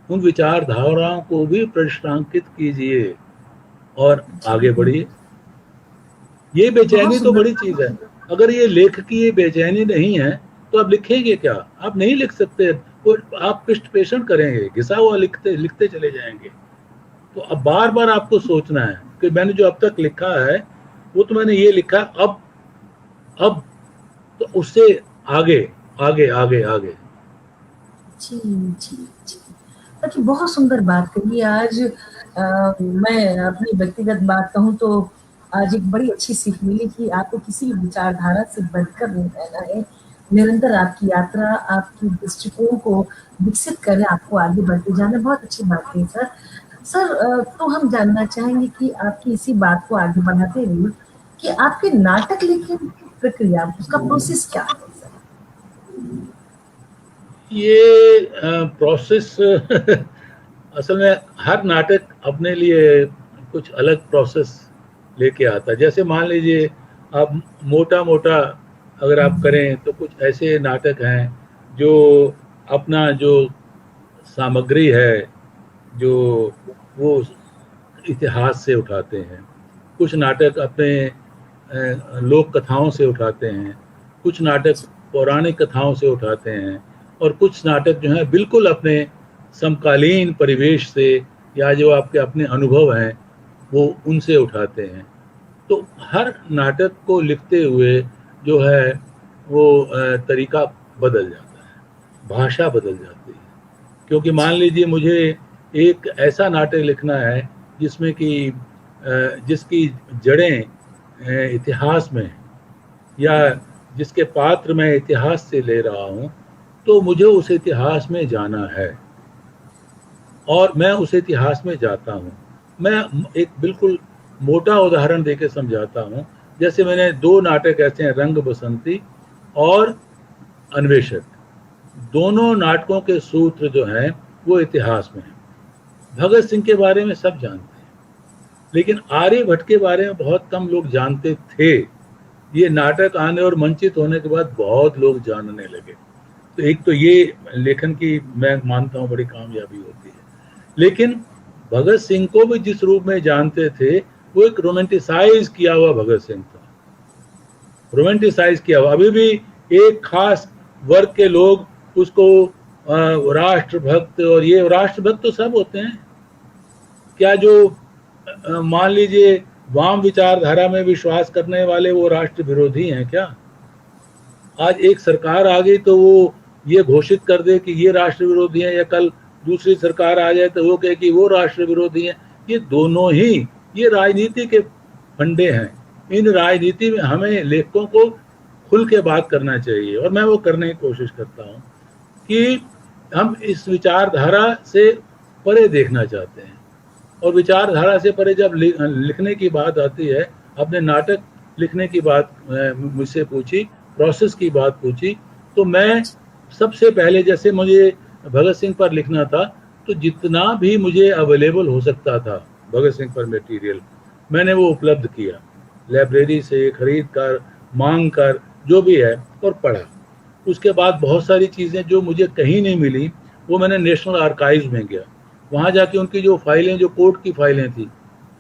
उन विचारधाराओं को भी प्रश्नांकित कीजिए और आगे जी बढ़िए। ये बहुत बेचैनी तो सुंदर। बड़ी चीज है। अगर ये लेख की ये बेचैनी नहीं है तो आप लिखेंगे क्या? आप नहीं लिख सकते। वो आप पृष्ठ पेषण करेंगे, घिसा हुआ लिखते लिखते चले जाएंगे। तो अब बार बार आपको सोचना है कि मैंने जो अब तक लिखा है वो तो मैंने ये लिखा, अब तो उससे आगे आगे आगे आगे। जी जी जी। अच्छा, बहुत सुंदर बात कही आज। मैं अपनी व्यक्तिगत बात कहूँ तो आज एक बड़ी अच्छी सीख मिली कि आपको किसी भी विचारधारा से बढ़कर नहीं रहना है। निरंतर आपकी यात्रा, आपकी दृष्टिकोण को विकसित करें, आपको आगे बढ़ते जाना। बहुत अच्छी बात कही सर। सर तो हम जानना चाहेंगे कि आपकी इसी बात को आगे बढ़ाते हुए कि आपके नाटक लिखने की प्रक्रिया, उसका प्रोसेस क्या है सर? ये प्रोसेस असल में हर नाटक अपने लिए कुछ अलग प्रोसेस लेके आता। जैसे मान लीजिए आप मोटा मोटा अगर आप करें तो कुछ ऐसे नाटक हैं जो अपना जो सामग्री है, जो वो इतिहास से उठाते हैं। कुछ नाटक अपने लोक कथाओं से उठाते हैं, कुछ नाटक पौराणिक कथाओं से उठाते हैं, और कुछ नाटक जो हैं बिल्कुल अपने समकालीन परिवेश से या जो आपके अपने अनुभव हैं वो उनसे उठाते हैं। तो हर नाटक को लिखते हुए जो है वो तरीका बदल जाता है, भाषा बदल जाती है। क्योंकि मान लीजिए मुझे एक ऐसा नाटक लिखना है जिसमें कि जिसकी जड़ें इतिहास में हैं, या जिसके पात्र मैं इतिहास से ले रहा हूँ, तो मुझे उस इतिहास में जाना है और मैं उस इतिहास में जाता हूँ। मैं एक बिल्कुल मोटा उदाहरण देके समझाता हूँ। जैसे मैंने 2 नाटक ऐसे हैं, रंग बसंती और अन्वेषक। दोनों नाटकों के सूत्र जो हैं वो इतिहास में हैं। भगत सिंह के बारे में सब जानते हैं, लेकिन आर्यभट्ट के बारे में बहुत कम लोग जानते थे। ये नाटक आने और मंचित होने के बाद बहुत लोग जानने लगे। तो एक तो ये लेखन की मैं मानता हूँ बड़ी कामयाबी होती है। लेकिन भगत सिंह को भी जिस रूप में जानते थे वो एक रोमांटिसाइज किया हुआ भगत सिंह था, रोमांटिसाइज किया हुआ। अभी भी एक खास वर्ग के लोग उसको राष्ट्रभक्त, और ये राष्ट्रभक्त तो सब होते हैं क्या, जो मान लीजिए वाम विचारधारा में विश्वास करने वाले वो राष्ट्र विरोधी हैं क्या? आज एक सरकार आ गई तो वो ये घोषित कर दे कि ये राष्ट्र विरोधी हैं, या कल दूसरी सरकार आ जाए तो वो कहे कि वो राष्ट्र विरोधी हैं। ये दोनों ही ये राजनीति के फंडे हैं। इन राजनीति में हमें लेखकों को खुल के बात करना चाहिए, और मैं वो करने की कोशिश करता हूँ कि हम इस विचारधारा से परे देखना चाहते हैं। और विचारधारा से परे जब लिखने की बात आती है, अपने नाटक लिखने की बात मुझसे पूछी, प्रोसेस की बात पूछी, तो मैं सबसे पहले, जैसे मुझे भगत सिंह पर लिखना था तो जितना भी मुझे अवेलेबल हो सकता था भगत सिंह पर मटेरियल, मैंने वो उपलब्ध किया, लाइब्रेरी से खरीद कर, मांग कर, जो भी है, और पढ़ा। उसके बाद बहुत सारी चीज़ें जो मुझे कहीं नहीं मिली वो मैंने नेशनल आर्काइव्स में गया, वहाँ जाके उनकी जो फाइलें, जो कोर्ट की फाइलें थी,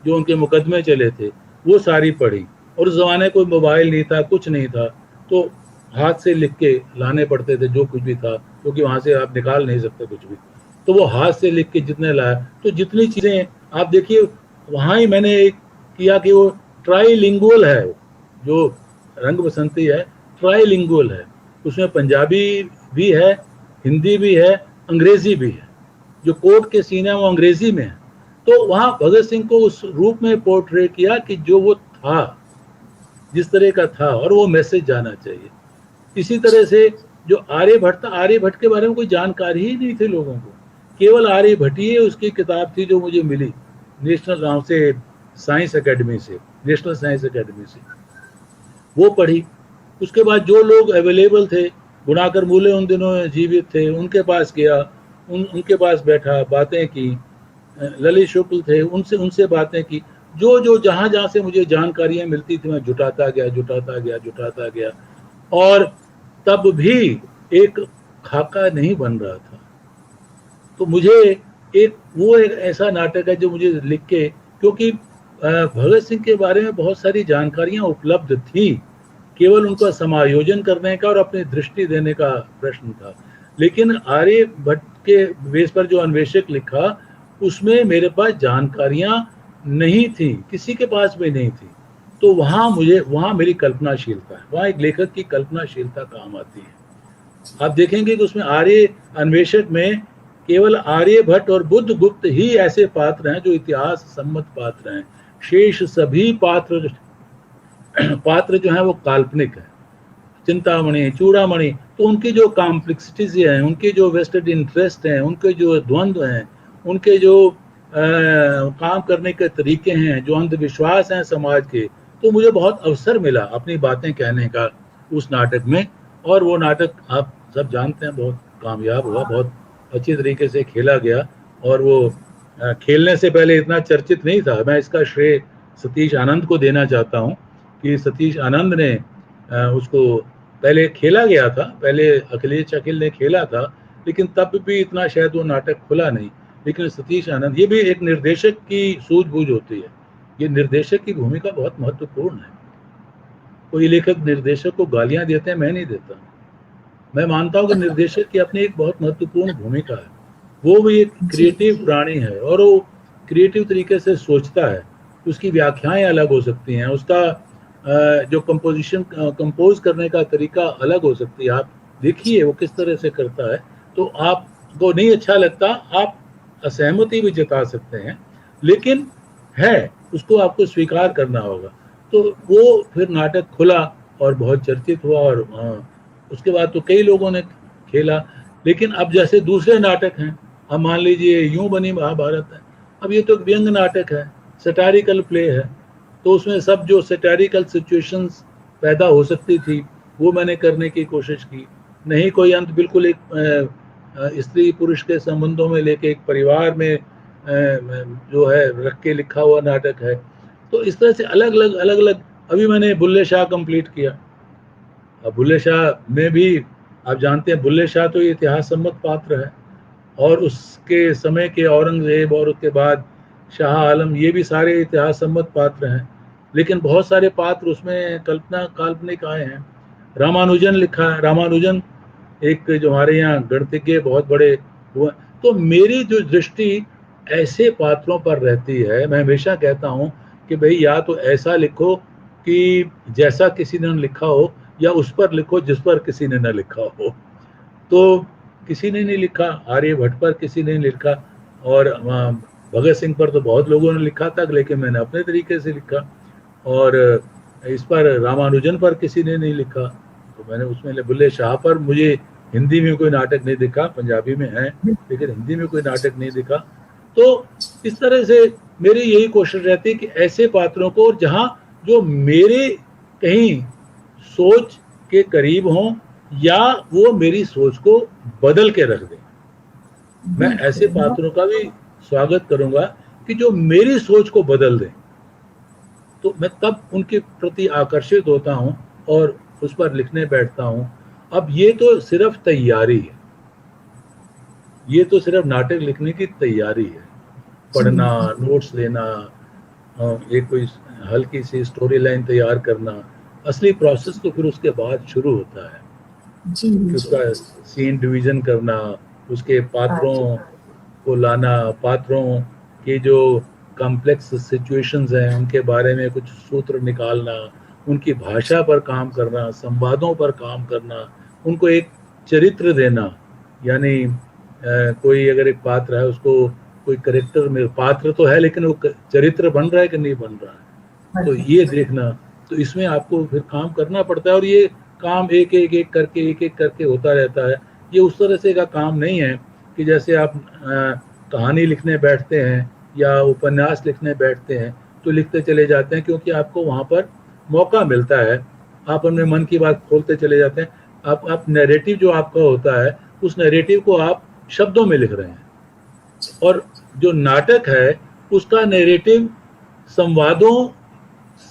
जो उनके मुकदमे चले थे, वो सारी पढ़ी। और उस ज़माने कोई मोबाइल नहीं था, कुछ नहीं था, तो हाथ से लिख के लाने पड़ते थे जो कुछ भी था, क्योंकि वहाँ से आप निकाल नहीं सकते कुछ भी। तो वो हाथ से लिख के जितने लाया, तो जितनी चीज़ें आप देखिए वहाँ ही मैंने एक किया कि वो ट्राईलिंगुअल है। जो रंग बसंती है ट्राईलिंगुअल है, उसमें पंजाबी भी है, हिंदी भी है, अंग्रेजी भी है। जो कोर्ट के सीन है वो अंग्रेजी में है। तो वहाँ भगत सिंह को उस रूप में पोर्ट्रे किया कि जो वो था, जिस तरह का था, और वो मैसेज जाना चाहिए। इसी तरह से जो आर्यभट्ट था, आर्यभट्ट के बारे में कोई जानकारी ही नहीं थी लोगों को, केवल आर्यभट्टीय उसकी किताब थी जो मुझे मिली नेशनल गांव से, साइंस एकेडमी से, नेशनल साइंस एकेडमी से, वो पढ़ी। उसके बाद जो लोग अवेलेबल थे, गुणाकर मूले उन दिनों जीवित थे, उनके पास गया, उनके पास बैठा, बातें की। ललित शुक्ल थे, उनसे बातें की। जो जो जहाँ जहाँ से मुझे जानकारियाँ मिलती थी मैं जुटाता गया, और तब भी एक खाका नहीं बन रहा था। तो मुझे एक ऐसा नाटक है जो मुझे लिख के, क्योंकि भगत सिंह के बारे में बहुत सारी जानकारियाँ उपलब्ध थी, केवल उनका समायोजन करने का और अपनी दृष्टि देने का प्रश्न था। लेकिन आर्यभट्ट के बेस पर जो अन्वेषक लिखा, उसमें मेरे पास जानकारियाँ नहीं थी, किसी के पास भी नहीं थी। तो वहाँ मेरी कल्पनाशीलता है, वहाँ एक लेखक की कल्पनाशीलता काम आती है। आप देखेंगे कि उसमें आर्य अन्वेषक में केवल आर्यभट्ट और बुद्धगुप्त ही ऐसे पात्र हैं जो इतिहास सम्मत पात्र हैं। शेष सभी पात्र जो हैं वो काल्पनिक है। चिंतामणि, चूड़ामणि, तो उनकी जो कॉम्प्लेक्सिटीज हैं, उनके जो वेस्टेड इंटरेस्ट हैं, उनके जो द्वंद्व हैं, उनके जो काम करने के तरीके हैं, जो अंधविश्वास हैं समाज के, तो मुझे बहुत अवसर मिला अपनी बातें कहने का उस नाटक में। और वो नाटक आप सब जानते हैं बहुत कामयाब हुआ, बहुत अच्छी तरीके से खेला गया। और वो खेलने से पहले इतना चर्चित नहीं था। मैं इसका श्रेय सतीश आनंद को देना चाहता हूँ कि सतीश आनंद ने उसको पहले खेला गया था, पहले अखिलेश अखिल ने खेला था, लेकिन तब भी इतना शायद वो नाटक खुला नहीं। लेकिन सतीश आनंद, ये भी एक निर्देशक की सूझबूझ होती है, ये निर्देशक की भूमिका बहुत महत्वपूर्ण है। कोई लेखक निर्देशक को गालियां देते हैं, मैं नहीं देता। मैं मानता हूँ कि निर्देशक की अपनी एक बहुत महत्वपूर्ण भूमिका है। वो भी एक क्रिएटिव प्राणी है और वो क्रिएटिव तरीके से सोचता है। उसकी व्याख्याएं अलग हो सकती हैं, उसका जो कंपोज करने का तरीका अलग हो सकती है। आप देखिए वो किस तरह से करता है, तो आपको नहीं अच्छा लगता, आप असहमति भी जता सकते हैं, लेकिन है, उसको आपको स्वीकार करना होगा। तो वो फिर नाटक खुला और बहुत चर्चित हुआ और उसके बाद तो कई लोगों ने खेला। लेकिन अब जैसे दूसरे नाटक हैं, अब मान लीजिए यूं बनी महाभारत है, अब ये तो व्यंग नाटक है, सैटारिकल प्ले है, तो उसमें सब जो सैटारिकल सिचुएशंस पैदा हो सकती थी वो मैंने करने की कोशिश की। नहीं कोई अंत बिल्कुल एक स्त्री पुरुष के संबंधों में लेके एक परिवार में जो है रख के लिखा हुआ नाटक है। तो इस तरह से अलग अलग अभी मैंने बुल्ले शाह कंप्लीट किया। अब बुल्ले शाह में भी आप जानते हैं, बुल्ले शाह तो ये इतिहास सम्मत पात्र है, और उसके समय के औरंगजेब और उसके बाद शाह आलम, ये भी सारे इतिहास सम्मत पात्र हैं। लेकिन बहुत सारे पात्र उसमें कल्पना काल्पनिक आए हैं। रामानुजन लिखा है, रामानुजन एक जो हमारे यहाँ गणितज्ञ बहुत बड़े हुए। तो मेरी जो दृष्टि ऐसे पात्रों पर रहती है, मैं हमेशा कहता हूँ कि भाई या तो ऐसा लिखो कि जैसा किसी ने लिखा हो, या उस पर लिखो जिस पर किसी ने न लिखा हो। तो किसी ने नहीं लिखा, आर्यभट्ट पर किसी ने नहीं लिखा, और भगत सिंह पर तो बहुत लोगों ने लिखा था, लेकिन मैंने अपने तरीके से लिखा। और इस पर रामानुजन पर किसी ने नहीं लिखा, तो मैंने उसमें बुल्ले शाह पर मुझे हिंदी में कोई नाटक नहीं दिखा, पंजाबी में है लेकिन हिंदी में कोई नाटक नहीं दिखा। तो इस तरह से मेरी यही कोशिश रहती है कि ऐसे पात्रों को जहाँ जो मेरे कहीं सोच के करीब हों, या वो मेरी सोच को बदल के रख दें। मैं ऐसे पात्रों का भी स्वागत करूंगा कि जो मेरी सोच को बदल दें, तो मैं तब उनके प्रति आकर्षित होता हूं और उस पर लिखने बैठता हूं। अब ये तो सिर्फ तैयारी है, ये तो सिर्फ नाटक लिखने की तैयारी है, पढ़ना, नोट्स लेना, एक कोई हल्की सी स्टोरी लाइन तैयार करना। असली प्रोसेस तो फिर उसके बाद शुरू होता है, उसका सीन डिवीजन करना, उसके पात्रों को लाना, पात्रों के जो कॉम्प्लेक्स सिचुएशंस हैं उनके बारे में कुछ सूत्र निकालना, उनकी भाषा पर काम करना, संवादों पर काम करना, उनको एक चरित्र देना। यानी कोई अगर एक पात्र है, उसको कोई करेक्टर में, पात्र तो है लेकिन वो चरित्र बन रहा है कि नहीं बन रहा है, तो ये देखना। तो इसमें आपको फिर काम करना पड़ता है, और ये काम एक एक करके होता रहता है। ये उस तरह से का काम नहीं है कि जैसे आप कहानी लिखने बैठते हैं या उपन्यास लिखने बैठते हैं तो लिखते चले जाते हैं, क्योंकि आपको वहाँ पर मौका मिलता है, आप अपने मन की बात खोलते चले जाते हैं। आप नैरेटिव जो आपका होता है, उस नैरेटिव को आप शब्दों में लिख रहे हैं, और जो नाटक है उसका नैरेटिव संवादों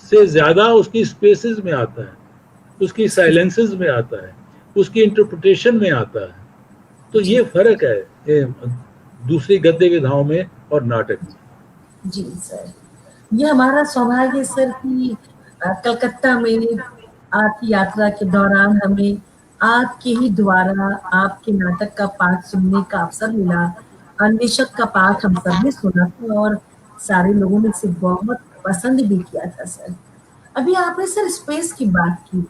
से ज्यादा उसकी स्पेसेस में आता है, उसकी साइलेंसेस में आता है, उसकी इंटरप्रिटेशन में आता है। तो ये फर्क है दूसरी गद्य विधाओं में और नाटक में। जी सर, ये हमारा सौभाग्य सर कि कलकत्ता में आपकी यात्रा के दौरान हमें आपके ही द्वारा आपके नाटक का पाठ सुनने का अवसर मिला। अन्वेषक का पाठ हम सब ने सुना था और सारे लोगों ने इसे बहुत पसंद भी किया था सर। अभी आपने सर स्पेस की बात की,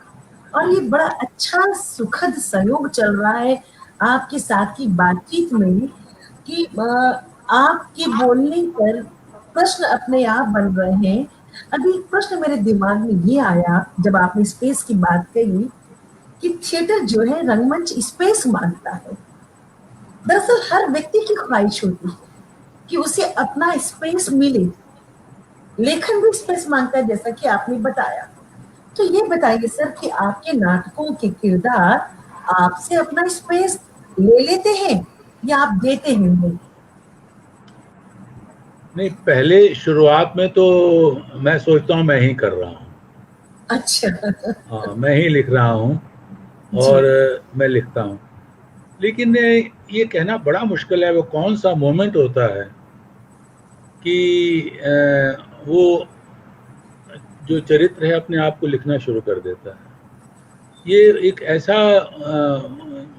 और ये बड़ा अच्छा सुखद सहयोग चल रहा है आपके साथ की बातचीत में कि आपके बोलने पर प्रश्न अपने आप बन रहे हैं। अभी एक प्रश्न मेरे दिमाग में ये आया जब आपने स्पेस की बात कही कि थिएटर जो है रंगमंच स्पेस मांगता है। दरअसल हर व्यक्ति की ख्वाहिश होती है कि उसे अपना स्पेस मिले, लेखन भी स्पेस मांगता है जैसा कि आपने बताया। तो ये बताइए सर कि आपके नाटकों के किरदार आपसे अपना स्पेस ले लेते हैं या आप देते हैं? नहीं, पहले शुरुआत में तो मैं सोचता हूँ मैं ही कर रहा हूँ। अच्छा। हाँ, मैं ही लिख रहा हूँ जी। और मैं लिखता हूँ। लेकिन ये कहना बड़ा मुश्किल है वो कौन सा मोमेंट होता है कि वो जो चरित्र है अपने आप को लिखना शुरू कर देता है। ये एक ऐसा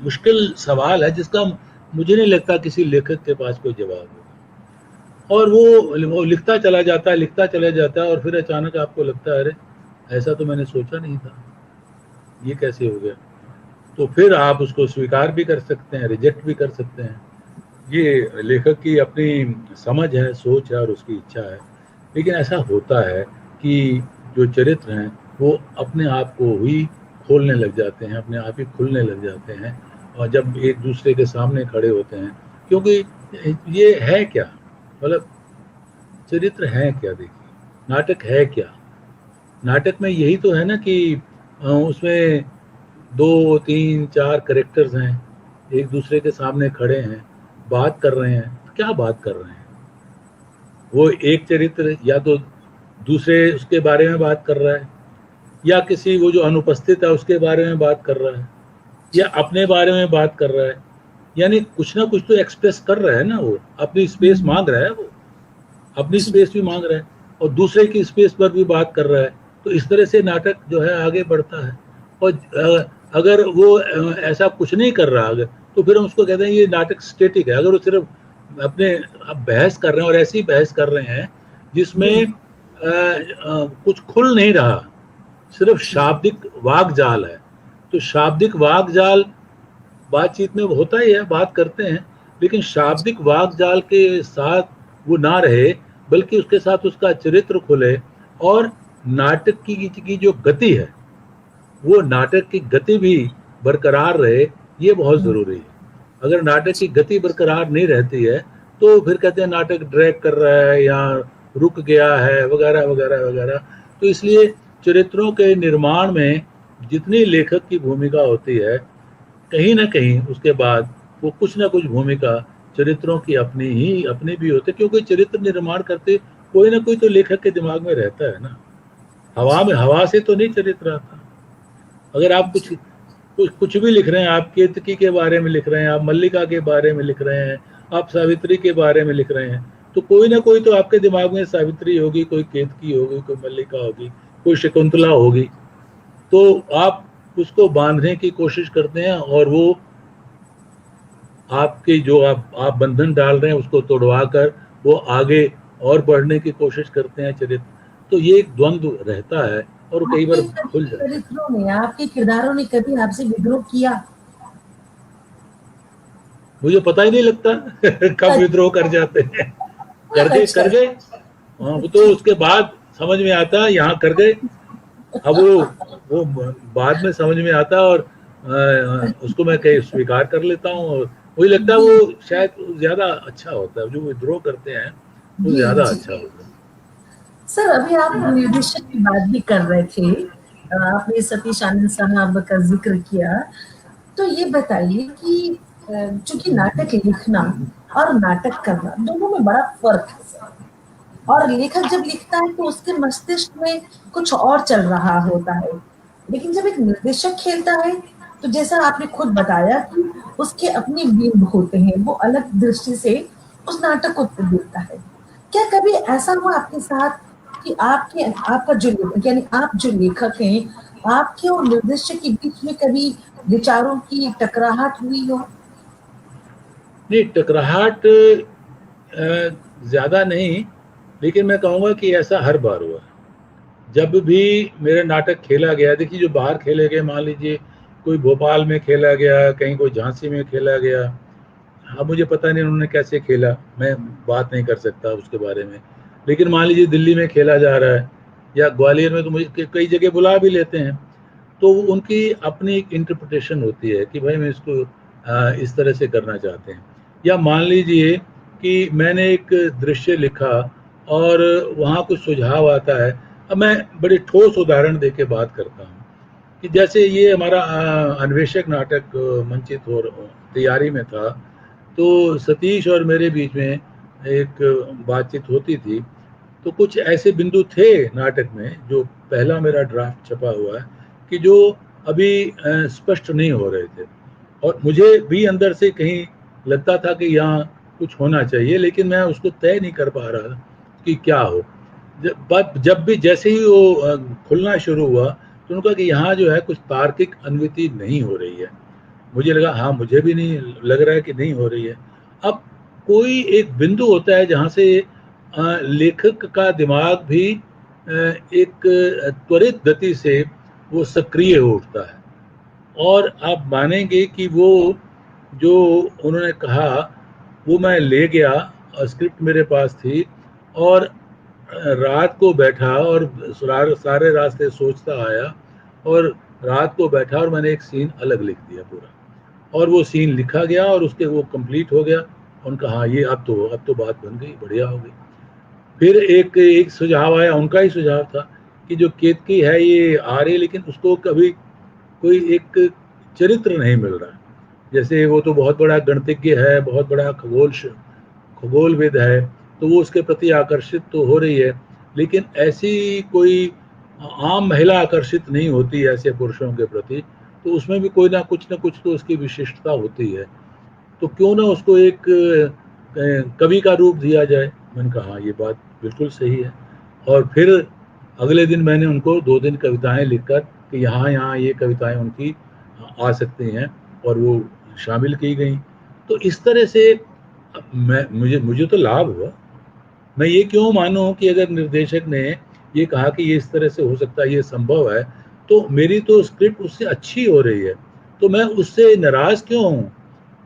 मुश्किल सवाल है जिसका मुझे नहीं लगता किसी लेखक के पास कोई जवाब होगा। और वो लिखता चला जाता है, लिखता चला जाता है, और फिर अचानक आपको लगता है अरे ऐसा तो मैंने सोचा नहीं था, ये कैसे हो गया। तो फिर आप उसको स्वीकार भी कर सकते हैं, रिजेक्ट भी कर सकते हैं। ये लेखक की अपनी समझ है, सोच है और उसकी इच्छा है। लेकिन ऐसा होता है कि जो चरित्र हैं वो अपने आप को ही खोलने लग जाते हैं, अपने आप ही खुलने लग जाते हैं, और जब एक दूसरे के सामने खड़े होते हैं। क्योंकि ये है क्या, मतलब चरित्र है क्या, देखिए नाटक है क्या। नाटक में यही तो है ना कि उसमें 2 3 4 कैरेक्टर्स हैं, एक दूसरे के सामने खड़े हैं, बात कर रहे हैं। क्या बात कर रहे हैं? वो एक चरित्र या तो दूसरे उसके बारे में बात कर रहा है, या किसी वो जो अनुपस्थित है उसके बारे में बात कर रहा है, या अपने बारे में बात कर रहा है। यानी कुछ ना कुछ तो एक्सप्रेस कर रहा है ना, वो अपनी स्पेस मांग रहा है, वो अपनी जी। स्पेस भी मांग रहा है और दूसरे की स्पेस पर भी बात कर रहा है। तो इस तरह से नाटक जो है आगे बढ़ता है। और अगर वो ऐसा कुछ नहीं कर रहा अगर, तो फिर हम उसको कहते हैं ये नाटक स्टेटिक है। अगर वो सिर्फ अपने अब बहस कर रहे हैं और ऐसी बहस कर रहे हैं जिसमें बिल्कुल। कुछ खुल नहीं रहा, सिर्फ जी। शाब्दिक वाक जाल है। तो शाब्दिक वाक जाल बातचीत में होता ही है, बात करते हैं, लेकिन शाब्दिक वाक जाल के साथ वो ना रहे, बल्कि उसके साथ उसका चरित्र खुले, और नाटक की जो गति है, वो नाटक की गति भी बरकरार रहे, ये बहुत ज़रूरी है। अगर नाटक की गति बरकरार नहीं रहती है तो फिर कहते हैं नाटक ड्रैग कर रहा है या रुक गया है, वगैरह वगैरह वगैरह। तो इसलिए चरित्रों के निर्माण में जितनी लेखक की भूमिका होती है, कहीं ना कहीं उसके बाद वो कुछ ना कुछ भूमिका चरित्रों की अपनी भी होती है, क्योंकि चरित्र निर्माण करते कोई ना कोई तो लेखक के दिमाग में रहता है ना। हवा जी। में, हवा से तो नहीं चरित्र आता। अगर आप कुछ जी। कुछ कुछ भी लिख रहे हैं, आप केतकी के बारे में लिख रहे हैं, आप मल्लिका के बारे में लिख रहे हैं, आप सावित्री के बारे में लिख रहे हैं, तो कोई ना कोई तो आपके दिमाग में सावित्री होगी, कोई केतकी होगी, कोई मल्लिका होगी, कोई शकुंतला होगी। तो आप उसको बांधने की कोशिश करते हैं, और वो आपके जो आप बंधन डाल रहे हैं उसको तोड़वा कर वो आगे और बढ़ने की कोशिश करते हैं चरित्र। तो ये एक द्वंद्व रहता है और कई बार आपके कभी खुल जाता है। चरित्रों ने, आपके किरदारों ने कभी आपसे विद्रोह किया? मुझे पता ही नहीं लगता कब विद्रोह कर जाते हैं। कर अच्छा। गए। हाँ, वो तो ठीक। उसके बाद समझ में आता है यहाँ कर गए। अब वो बाद में समझ में आता है, और उसको मैं कहीं स्वीकार कर लेता हूँ, और मुझे लगता है जी। वो शायद ज्यादा अच्छा होता है, जो विद्रोह करते हैं वो जी। ज्यादा जी। अच्छा होता है। सर, अभी आप निर्देशक की बात भी कर रहे थे, आपने सतीश आनंद साहब का जिक्र किया। तो ये बताइए कि चूंकि नाटक लिखना और नाटक करना दोनों में बड़ा फर्क है सर। और लेखक जब लिखता है तो उसके मस्तिष्क में कुछ और चल रहा होता है, लेकिन जब एक निर्देशक खेलता है तो जैसा आपने खुद बताया कि उसके अपने बिंब होते हैं, वो अलग दृष्टि से उस नाटक को देखता है। क्या कभी ऐसा हुआ आपके साथ कि आपके आपका जो यानी आप जो लेखक हैं, आपके और निर्देशक के बीच में कभी विचारों की टकराहट हुई हो? नहीं, टकराहट ज्यादा नहीं, लेकिन मैं कहूँगा कि ऐसा हर बार हुआ। जब भी मेरा नाटक खेला गया, देखिए जो बाहर खेले गए, मान लीजिए कोई भोपाल में खेला गया, कहीं कोई झांसी में खेला गया। अब मुझे पता नहीं उन्होंने कैसे खेला, मैं बात नहीं कर सकता उसके बारे में। लेकिन मान लीजिए दिल्ली में खेला जा रहा है या ग्वालियर में, तो मुझे कई जगह बुला भी लेते हैं। तो उनकी अपनी एक इंटरप्रिटेशन होती है कि भाई मैं इसको इस तरह से करना चाहते हैं। या मान लीजिए कि मैंने एक दृश्य लिखा और वहाँ कुछ सुझाव आता है। अब मैं बड़े ठोस उदाहरण दे के बात करता हूँ कि जैसे ये हमारा अन्वेषक नाटक मंचित हो तैयारी में था, तो सतीश और मेरे बीच में एक बातचीत होती थी, तो कुछ ऐसे बिंदु थे नाटक में, जो पहला मेरा ड्राफ्ट छपा हुआ है, कि जो अभी स्पष्ट नहीं हो रहे थे, और मुझे भी अंदर से कहीं लगता था कि यहाँ कुछ होना चाहिए, लेकिन मैं उसको तय नहीं कर पा रहा कि क्या हो। जब भी जैसे ही वो खुलना शुरू हुआ, तो उनका कि यहाँ जो है कुछ तार्किक अन्विति नहीं हो रही है। मुझे लगा हाँ, मुझे भी नहीं लग रहा है कि नहीं हो रही है। अब कोई एक बिंदु होता है जहाँ से लेखक का दिमाग भी एक त्वरित गति से वो सक्रिय हो उठता है, और आप मानेंगे कि वो जो उन्होंने कहा वो मैं ले गया, और स्क्रिप्ट मेरे पास थी, और रात को बैठा और सारे रास्ते सोचता आया, और रात को बैठा और मैंने एक सीन अलग लिख दिया पूरा, और वो सीन लिखा गया और उसके वो कंप्लीट हो गया। उनका हाँ, ये अब तो बात बन गई, बढ़िया हो गई। फिर एक सुझाव आया, उनका ही सुझाव था कि जो केतकी है ये आ रही, लेकिन उसको कभी कोई एक चरित्र नहीं मिल रहा। जैसे वो तो बहुत बड़ा गणितज्ञ है, बहुत बड़ा खगोलविद है, तो वो उसके प्रति आकर्षित तो हो रही है, लेकिन ऐसी कोई आम महिला आकर्षित नहीं होती ऐसे पुरुषों के प्रति, तो उसमें भी कोई ना कुछ तो उसकी विशिष्टता होती है। तो क्यों ना उसको एक कवि का रूप दिया जाए। मैंने कहा हाँ, ये बात बिल्कुल सही है। और फिर अगले दिन मैंने उनको 2 दिन कविताएं लिखकर कि यहाँ ये कविताएं उनकी आ सकती हैं, और वो शामिल की गई। तो इस तरह से मुझे तो लाभ हुआ। मैं ये क्यों मानूं कि अगर निर्देशक ने ये कहा कि ये इस तरह से हो सकता है, ये संभव है, तो मेरी तो स्क्रिप्ट उससे अच्छी हो रही है, तो मैं उससे नाराज क्यों हूँ?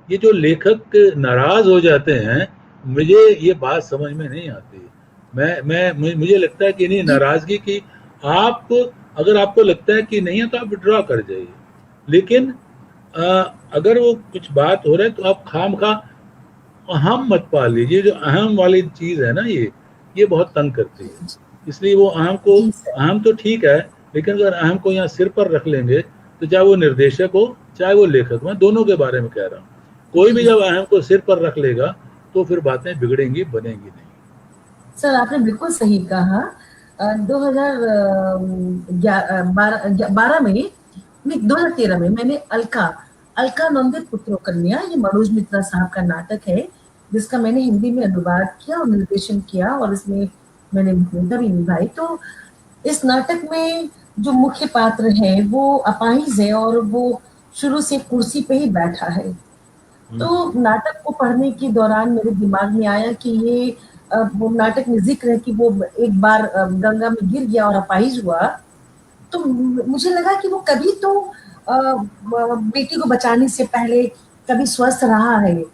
ये जो लेखक नाराज हो जाते हैं, मुझे ये बात समझ में नहीं आती। मुझे लगता है कि नहीं, जी नाराजगी की आप, अगर आपको लगता है कि नहीं है तो आप विड्रॉ कर जाइए, लेकिन अगर वो कुछ बात हो रहा है तो आप खामखा अहम मत पा लीजिए। जो अहम वाली चीज है ना, ये बहुत तंग करती है। इसलिए वो जी सर। अहम तो ठीक है, लेकिन अगर अहम को यहाँ सिर पर रख लेंगे, तो चाहे वो निर्देशक हो चाहे वो लेखक, मैं दोनों के बारे में कह रहा हूँ, कोई भी जी जब अहम को सिर पर रख लेगा तो फिर बातें बिगड़ेंगी, बनेंगी नहीं। सर, आपने बिल्कुल सही कहा। 2012 में, नहीं 2013 में मैंने अलका अलका नंदित पुत्रो कन्या, ये मनोज मित्रा साहब का नाटक है, जिसका मैंने हिंदी में अनुवाद किया और निर्देशन किया, और इसमें मैंने भूमिका भी निभाई। तो इस नाटक में जो मुख्य पात्र है वो अपाहिज है, और वो शुरू से कुर्सी पे ही बैठा है। तो नाटक को पढ़ने के दौरान मेरे दिमाग में आया कि ये वो नाटक में जिक्र है कि वो एक बार गंगा में गिर गया और अपाहिज हुआ। तो मुझे लगा कि वो कभी तो बेटी को बचाने से पहले कभी स्वस्थ रहा है,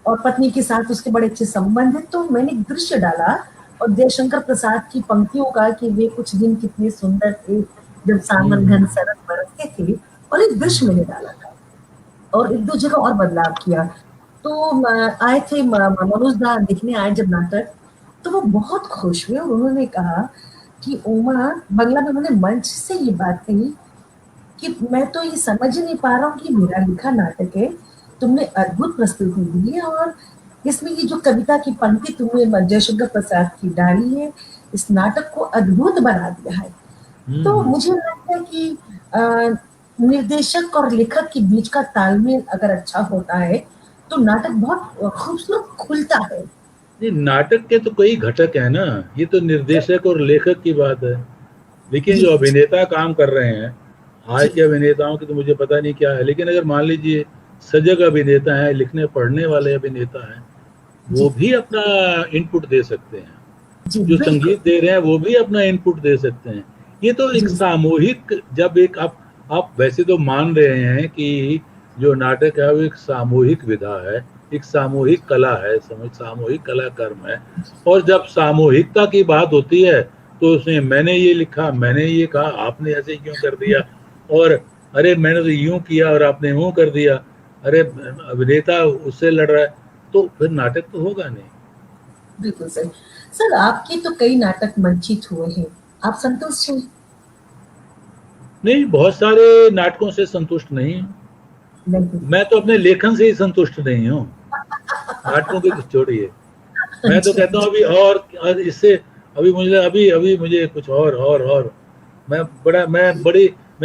और पत्नी के साथ उसके बड़े अच्छे संबंध है। तो मैंने एक दृश्य डाला, और जयशंकर प्रसाद की पंक्तियों का कि वे कुछ दिन कितने सुंदर थे जब सावन घन सरस बरसते थे, और एक दृश्य मैंने डाला था, और एक दो जगह और बदलाव किया। तो आए थे मनोज दा देखने आए जब नाटक, तो वो बहुत खुश हुए, और उन्होंने कहा कि उमा, बंगला में उन्होंने मंच से ये बात कही कि मैं तो ये समझ ही नहीं पा रहा हूँ कि मेरा लिखा नाटक है, तुमने अद्भुत प्रस्तुति दी है, और इसमें ये जो कविता की पंक्ति तुमने जयशंकर प्रसाद की डाली है, इस नाटक को अद्भुत बना दिया है। तो मुझे लगता है कि निर्देशक और लेखक के बीच का तालमेल अगर अच्छा होता है, तो नाटक बहुत खूबसूरत खुलता है। नहीं, नाटक के तो कई घटक है ना, ये तो निर्देशक और लेखक की बात है, लेकिन जी जो अभिनेता काम कर रहे हैं, आज जी के अभिनेताओं की तो मुझे पता नहीं क्या है, लेकिन अगर मान लीजिए सजग अभिनेता है, लिखने पढ़ने वाले अभिनेता हैं, वो जी भी अपना इनपुट दे सकते हैं। जी जो बिल्कुल। संगीत दे रहे हैं वो भी अपना इनपुट दे सकते हैं। ये तो एक जी सामूहिक, जब एक आप वैसे तो मान रहे हैं कि जो नाटक है वो एक सामूहिक विधा है, एक सामूहिक कला है, सामूहिक कला कर्म है, और जब सामूहिकता की बात होती है तो उसमें मैंने ये लिखा, मैंने ये कहा, आपने ऐसे क्यों कर दिया, और अरे मैंने तो यूं किया और आपने यूं कर दिया, अरे अभिनेता उससे लड़ रहा है, तो फिर नाटक तो होगा नहीं। बिल्कुल सही। सर, आपके तो कई नाटक मंचित हुए हैं, आप संतुष्ट हैं? नहीं, बहुत सारे नाटकों से संतुष्ट नहीं हूँ। नहीं। मैं तो अपने लेखन से ही संतुष्ट नहीं हूँ, नाटकों की तो छोड़िए। मैं तो अच्छा कहता हूँ अच्छा। अभी और इससे अभी मुझे अभी अभी मुझे कुछ और मैं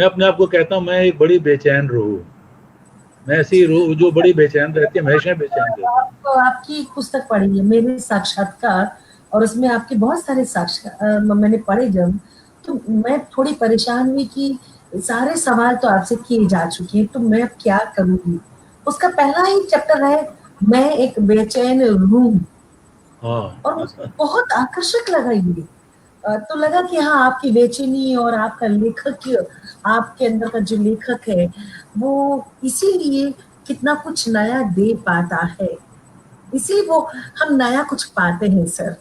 अपने आप को कहता हूँ मैं एक बड़ी बेचैन रूह हूँ। मैं ऐसी रूह जो बड़ी बेचैन रहती है, हमेशा बेचैन रहती है। आप आपकी एक पुस्तक पढ़ी है मेरे साक्षात्कार, और उसमें आपके बहुत सारे साक्षात्कार मैंने पढ़े जब, तो मैं थोड़ी परेशान हुई कि सारे सवाल तो आपसे किए जा चुके हैं, तो मैं अब क्या करूंगी। उसका पहला ही चैप्टर है, मैं एक बेचैन रूह हूँ। और हाँ। मुझे बहुत आकर्षक लगा ये। तो लगा कि हाँ, आपकी बेचैनी और आपका लेखक, आपके अंदर का जो लेखक है वो इसीलिए कितना कुछ नया दे पाता है, इसीलिए वो हम नया कुछ पाते हैं सर।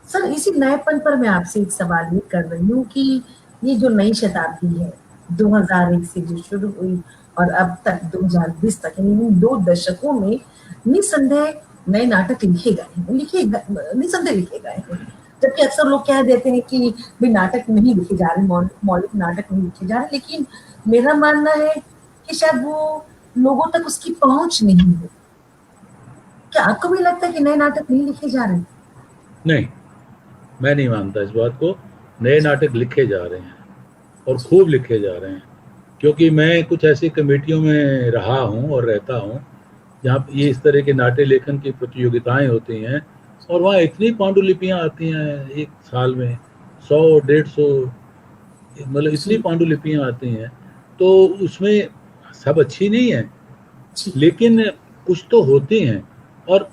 सर, इसी नएपन पर मैं आपसे एक सवाल ये कर रही हूँ कि ये जो नई शताब्दी है, 2001 से जो शुरू हुई और अब तक 2020 तक, यानी इन 2 दशकों में निसंदेह नए नाटक लिखे गए हैं, निसंदेह लिखे गए हैं। जबकि अक्सर लोग कह देते हैं कि भाई नाटक नहीं लिखे जा रहे, मौलिक नाटक नहीं लिखे जा रहे, लेकिन मेरा मानना है कि शायद वो लोगों तक उसकी पहुंच नहीं है। क्या आपको भी लगता है कि नए नाटक नहीं लिखे जा रहे? नहीं, मैं नहीं मानता इस बात को। नए नाटक लिखे जा रहे हैं और खूब लिखे जा रहे हैं, क्योंकि मैं कुछ ऐसी कमेटियों में रहा हूँ और रहता हूँ जहाँ पे ये इस तरह के नाट्य लेखन की प्रतियोगिताएं होती हैं, और वहाँ इतनी पांडुलिपियाँ आती हैं एक साल में, 100 150, मतलब इतनी जी पांडुलिपियाँ आती हैं। तो उसमें सब अच्छी नहीं है, जी लेकिन कुछ तो होती हैं। और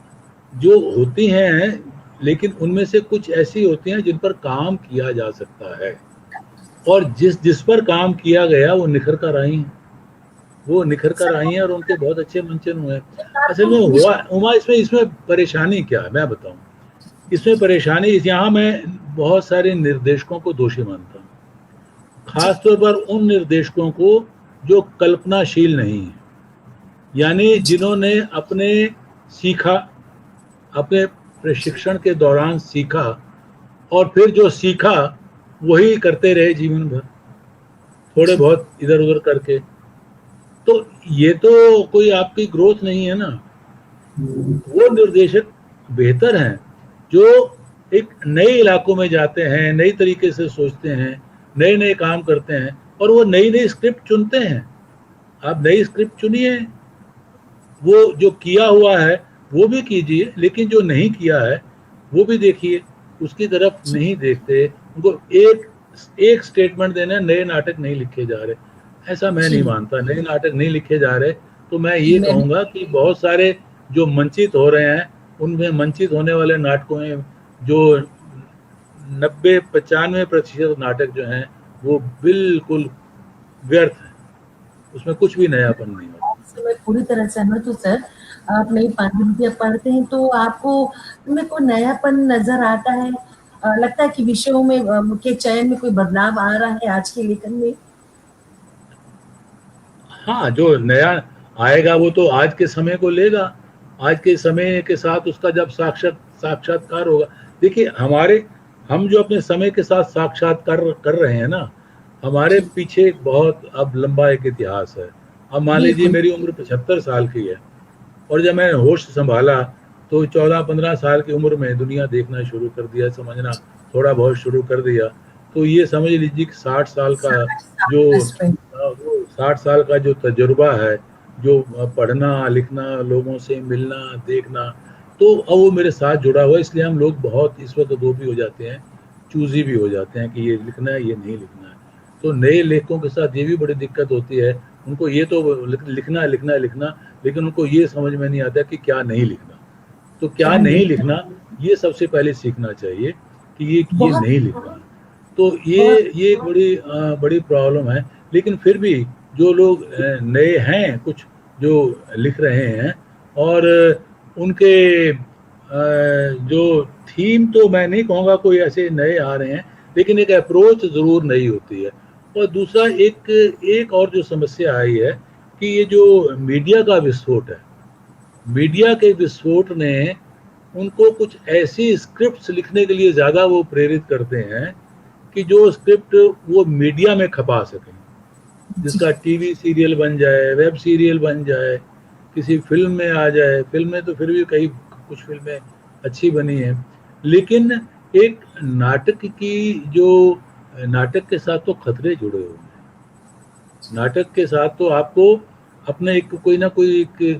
जो होती हैं, लेकिन उनमें से कुछ ऐसी होती हैं जिन पर काम किया जा सकता है, और जिस जिस पर काम किया गया वो निखर कर आई हैं, वो निखर कर सर, आई हैं और उनके बहुत अच्छे मंचन हुए हैं। एक बात असल को में हुआ विश्व उमा, इसमें इसमें परेशानी क्या है मैं बताऊं। इसमें परेशानी यहाँ मैं बहुत सारे निर्देशकों को दोषी मानता हूँ, जी खासतौर पर उन निर्देशकों को जो कल्पनाशील नहीं है, यानी जी जिन्होंने अपने सीखा, अपने प्रशिक्षण के दौरान सीखा, और फिर जो सीखा वही करते रहे जीवन भर, थोड़े जी बहुत इधर उधर करके। तो ये तो कोई आपकी ग्रोथ नहीं है ना। वो निर्देशक बेहतर हैं जो एक नए इलाकों में जाते हैं, नई तरीके से सोचते हैं, नए नए काम करते हैं, और वो नई नई स्क्रिप्ट चुनते हैं। आप नई स्क्रिप्ट चुनिए, वो जो किया हुआ है वो भी कीजिए, लेकिन जो नहीं किया है वो भी देखिए, उसकी तरफ जी। नहीं देखते। उनको एक एक स्टेटमेंट देना, नए नाटक नहीं लिखे जा रहे, ऐसा मैं जी नहीं मानता। नए नाटक नहीं लिखे जा रहे, तो मैं ये मैं भी कहूँगा कि बहुत सारे जो मंचित हो रहे हैं, उनमें मंचित होने वाले नाटकों में जो 90 95% नाटक जो हैं वो बिल्कुल व्यर्थ है, उसमें कुछ भी नयापन नहीं होता। आपसे मैं पूरी तरह सहमत हूँ सर। आप नई पांडुलिपियां पढ़ते हैं तो आपको उनमें कोई नयापन नजर आता है? लगता है कि विषयों में के चयन में कोई बदलाव आ रहा है आज के लेखन में? हाँ, जो नया आएगा वो तो आज के समय को लेगा, आज के समय के साथ उसका जब साक्षात्कार होगा। देखिए हम जो अपने समय के साथ साक्षात्कार कर रहे हैं ना, हमारे जी पीछे एक बहुत अब लंबा एक इतिहास है। अब मान लीजिए बिल्कुल। मेरी उम्र 75 साल की है, और जब मैंने होश संभाला तो 14 15 साल की उम्र में दुनिया देखना शुरू कर दिया, समझना थोड़ा बहुत शुरू कर दिया। तो ये समझ लीजिए कि 60 साल का साठ साल जो प्लस में। वो 60 साल का जो तजुर्बा है, जो पढ़ना लिखना, लोगों से मिलना देखना, तो अब वो मेरे साथ जुड़ा हुआ है। इसलिए हम लोग बहुत इस वक्त वो भी हो जाते हैं, चूजी भी हो जाते हैं कि ये लिखना है ये नहीं लिखना है। तो नए लेखकों के साथ ये भी बड़ी दिक्कत होती है, उनको ये तो लिखना है लिखना है लिखना, लेकिन उनको ये समझ में नहीं आता कि क्या नहीं लिखना। तो क्या क्या नहीं नहीं? लिखना, ये सबसे पहले सीखना चाहिए कि ये बहुत नहीं लिखना। तो बहुत ये एक बड़ी प्रॉब्लम है। लेकिन फिर भी जो लोग नए हैं कुछ जो लिख रहे हैं, और उनके जो थीम, तो मैं नहीं कहूँगा कोई ऐसे नए आ रहे हैं, लेकिन एक अप्रोच ज़रूर नई होती है। और दूसरा एक एक और जो समस्या आई है कि ये जो मीडिया का विस्फोट है, मीडिया के विस्फोट ने उनको कुछ ऐसी स्क्रिप्ट्स लिखने के लिए ज़्यादा वो प्रेरित करते हैं कि जो स्क्रिप्ट वो मीडिया में खपा सकें, जी जिसका टीवी सीरियल बन जाए, वेब सीरियल बन जाए, किसी फिल्म में आ जाए। फिल्म में तो फिर भी कई कुछ फिल्में अच्छी बनी है। लेकिन एक नाटक की जो नाटक के साथ तो खतरे जुड़े हुए हैं। नाटक के साथ तो आपको अपने एक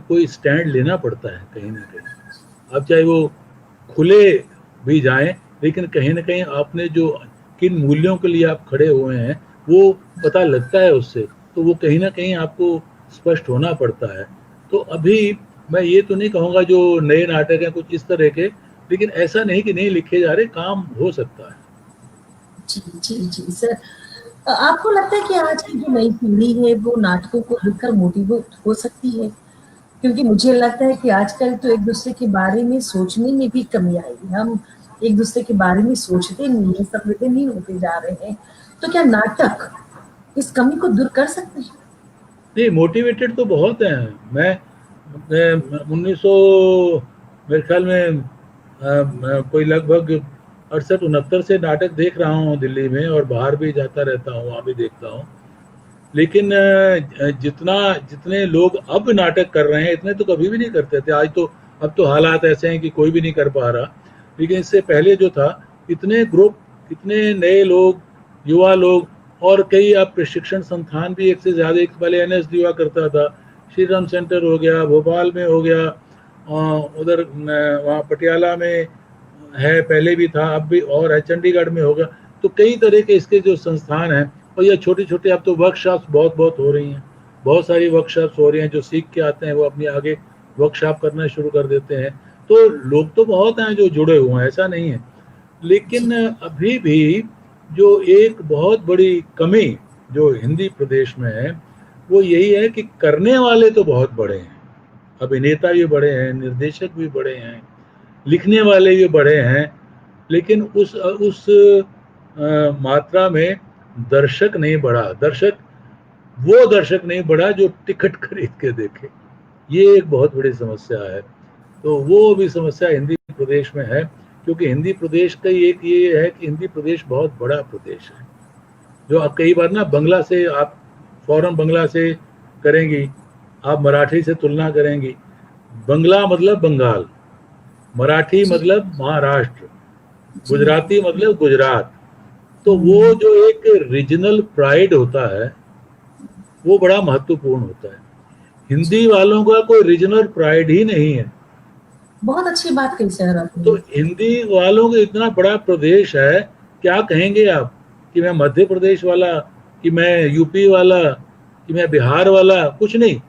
कोई स्टैंड लेना पड़ता है कहीं ना कहीं। अब चाहे वो खुले भी जाएं, लेकिन कहीं ना कहीं आपने जो किन मूल्यों के लिए आप खड़े हुए हैं वो पता लगता है उससे। तो वो कहीं ना कहीं आपको स्पष्ट होना पड़ता है। तो अभी मैं ये तो नहीं कहूँगा जो नए नाटक हैं कुछ इस तरह के, लेकिन ऐसा नहीं कि नहीं लिखे जा रहे, काम हो सकता है। जी जी जी सर, आपको लगता है कि आज की जो नई पीढ़ी है वो नाटकों को देखकर मोटिवेट हो सकती है? क्योंकि मुझे लगता है कि आजकल तो एक दूसरे के बारे में सोचने में भी कमी आई है। हम एक दूसरे के बारे में सोचते नहीं है, संवेदनहीन होते जा रहे हैं। तो क्या नाटक इस कमी को दूर कर सकते हैं? नहीं, मोटिवेटेड तो बहुत हैं। मैं 1900 मेरे ख्याल में कोई लगभग 68-69 से नाटक देख रहा हूँ दिल्ली में, और बाहर भी जाता रहता हूँ, वहाँ भी देखता हूँ। लेकिन जितने लोग अब नाटक कर रहे हैं इतने तो कभी भी नहीं करते थे। आज तो अब तो हालात ऐसे हैं कि कोई भी नहीं कर पा रहा। लेकिन इससे पहले जो था, इतने ग्रुप, इतने नए लोग, युवा लोग, और कई अब प्रशिक्षण संस्थान भी एक से ज़्यादा। एक पहले एनएसडी हुआ करता था, श्री राम सेंटर हो गया, भोपाल में हो गया, उधर वहाँ पटियाला में है, पहले भी था, अब भी और है, चंडीगढ़ में होगा। तो कई तरह के इसके जो संस्थान हैं, और ये छोटी छोटी अब तो वर्कशॉप्स बहुत बहुत हो रही हैं। बहुत सारी वर्कशॉप्स हो रही हैं, जो सीख के आते हैं वो अपनी आगे वर्कशॉप करना शुरू कर देते हैं। तो लोग तो बहुत हैं जो जुड़े हुए हैं, ऐसा नहीं है। लेकिन अभी भी जो एक बहुत बड़ी कमी जो हिंदी प्रदेश में है वो यही है कि करने वाले तो बहुत बड़े हैं, अभिनेता भी बड़े हैं, निर्देशक भी बड़े हैं, लिखने वाले भी बड़े हैं, लेकिन उस मात्रा में दर्शक नहीं बढ़ा। दर्शक नहीं बढ़ा जो टिकट खरीद के देखे। ये एक बहुत बड़ी समस्या है। तो वो भी समस्या हिंदी प्रदेश में है, क्योंकि हिंदी प्रदेश का एक ये है कि हिंदी प्रदेश बहुत बड़ा प्रदेश है। जो आप कई बार ना बंगला से आप फौरन बंगला से करेंगी, आप मराठी से तुलना करेंगी। बंगला मतलब बंगाल, मराठी जी मतलब महाराष्ट्र, जी गुजराती मतलब गुजरात। तो वो हम्म, जो एक रीजनल प्राइड होता है वो बड़ा महत्वपूर्ण होता है। जी हिंदी वालों का कोई रीजनल प्राइड ही नहीं है। बहुत अच्छी बात कही सर तो आपने। हिंदी वालों का इतना बड़ा प्रदेश है, क्या कहेंगे आप कि मैं मध्य प्रदेश वाला, कि मैं यूपी वाला, कि मैं बिहार वाला? कुछ नहीं,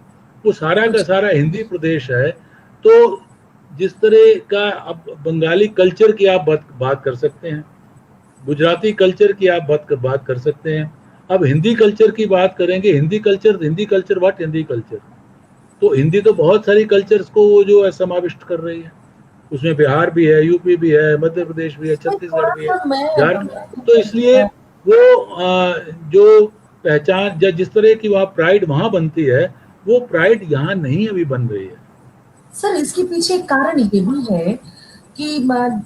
वो सारा का कुछ सारा हिंदी प्रदेश है। तो जिस तरह का अब बंगाली कल्चर की आप बात कर सकते हैं, गुजराती कल्चर की आप बात कर सकते हैं। अब हिंदी कल्चर की बात करेंगे, Hindi culture what, Hindi culture. तो हिंदी तो बहुत सारी कल्चर्स को वो जो है समाविष्ट कर रही है। उसमें बिहार भी है, यूपी भी है, मध्य प्रदेश भी है, सर छत्तीसगढ़ थोड़ा भी है, सा मैं झारखंड। तो इसलिए वो जो पहचान, जिस तरह की वहाँ प्राइड वहाँ बनती है, वो प्राइड यहाँ नहीं अभी बन रही है। सर इसके पीछे एक कारण ये भी है कि